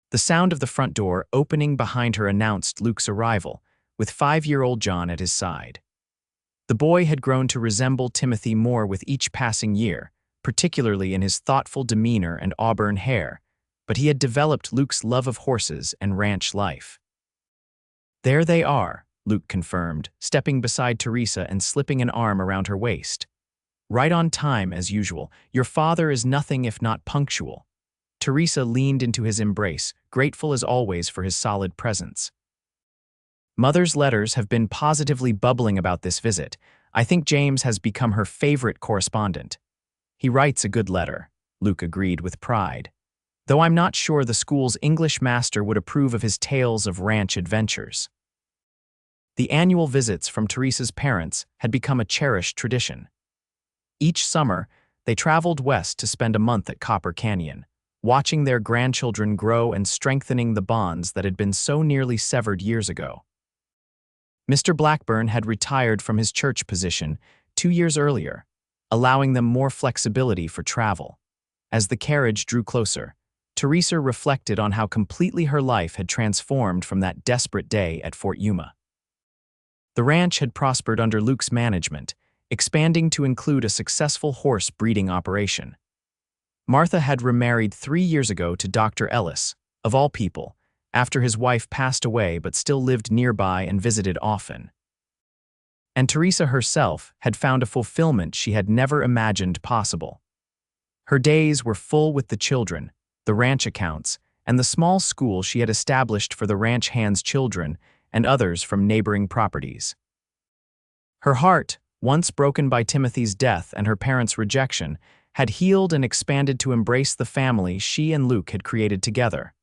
The sound of the front door opening behind her announced Luke's arrival, with 5-year-old John at his side. The boy had grown to resemble Timothy more with each passing year, particularly in his thoughtful demeanor and auburn hair, but he had developed Luke's love of horses and ranch life. "There they are," Luke confirmed, stepping beside Teresa and slipping an arm around her waist. "Right on time, as usual. Your father is nothing if not punctual." Teresa leaned into his embrace, grateful as always for his solid presence. "Mother's letters have been positively bubbling about this visit. I think James has become her favorite correspondent." "He writes a good letter," Luke agreed with pride. "Though I'm not sure the school's English master would approve of his tales of ranch adventures." The annual visits from Teresa's parents had become a cherished tradition. Each summer, they traveled west to spend a month at Copper Canyon, watching their grandchildren grow and strengthening the bonds that had been so nearly severed years ago. Mr. Blackburn had retired from his church position 2 years earlier, allowing them more flexibility for travel. As the carriage drew closer, Teresa reflected on how completely her life had transformed from that desperate day at Fort Yuma. The ranch had prospered under Luke's management, expanding to include a successful horse breeding operation. Martha had remarried 3 years ago to Dr. Ellis, of all people, after his wife passed away but still lived nearby and visited often. And Teresa herself had found a fulfillment she had never imagined possible. Her days were full with the children, the ranch accounts, and the small school she had established for the ranch hands' children and others from neighboring properties. Her heart, once broken by Timothy's death and her parents' rejection, had healed and expanded to embrace the family she and Luke had created together.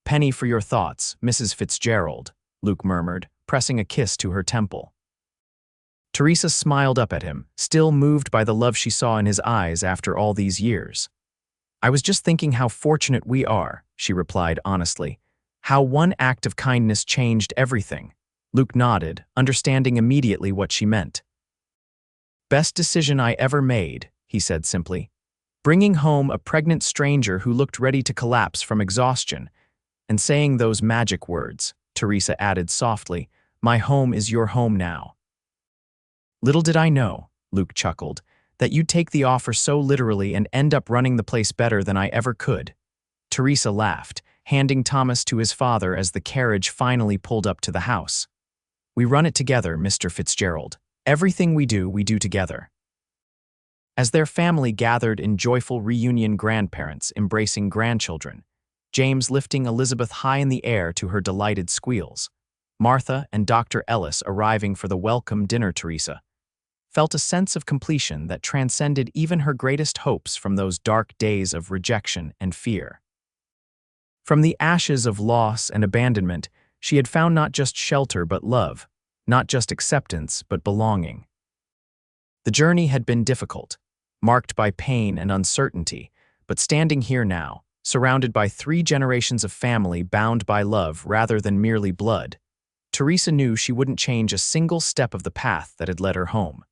"Penny for your thoughts, Mrs. Fitzgerald," Luke murmured, pressing a kiss to her temple. Teresa smiled up at him, still moved by the love she saw in his eyes after all these years. "I was just thinking how fortunate we are," she replied honestly. "How one act of kindness changed everything." Luke nodded, understanding immediately what she meant. "Best decision I ever made," he said simply. "Bringing home a pregnant stranger who looked ready to collapse from exhaustion, and saying those magic words," Teresa added softly, "My home is your home now." "Little did I know," Luke chuckled, "that you'd take the offer so literally and end up running the place better than I ever could." Teresa laughed, handing Thomas to his father as the carriage finally pulled up to the house. "We run it together, Mr. Fitzgerald. Everything we do together." As their family gathered in joyful reunion, grandparents embracing grandchildren, James lifting Elizabeth high in the air to her delighted squeals, Martha and Dr. Ellis arriving for the welcome dinner, Teresa felt a sense of completion that transcended even her greatest hopes from those dark days of rejection and fear. From the ashes of loss and abandonment, she had found not just shelter but love, not just acceptance but belonging. The journey had been difficult, marked by pain and uncertainty, but standing here now, surrounded by 3 generations of family bound by love rather than merely blood, Teresa knew she wouldn't change a single step of the path that had led her home.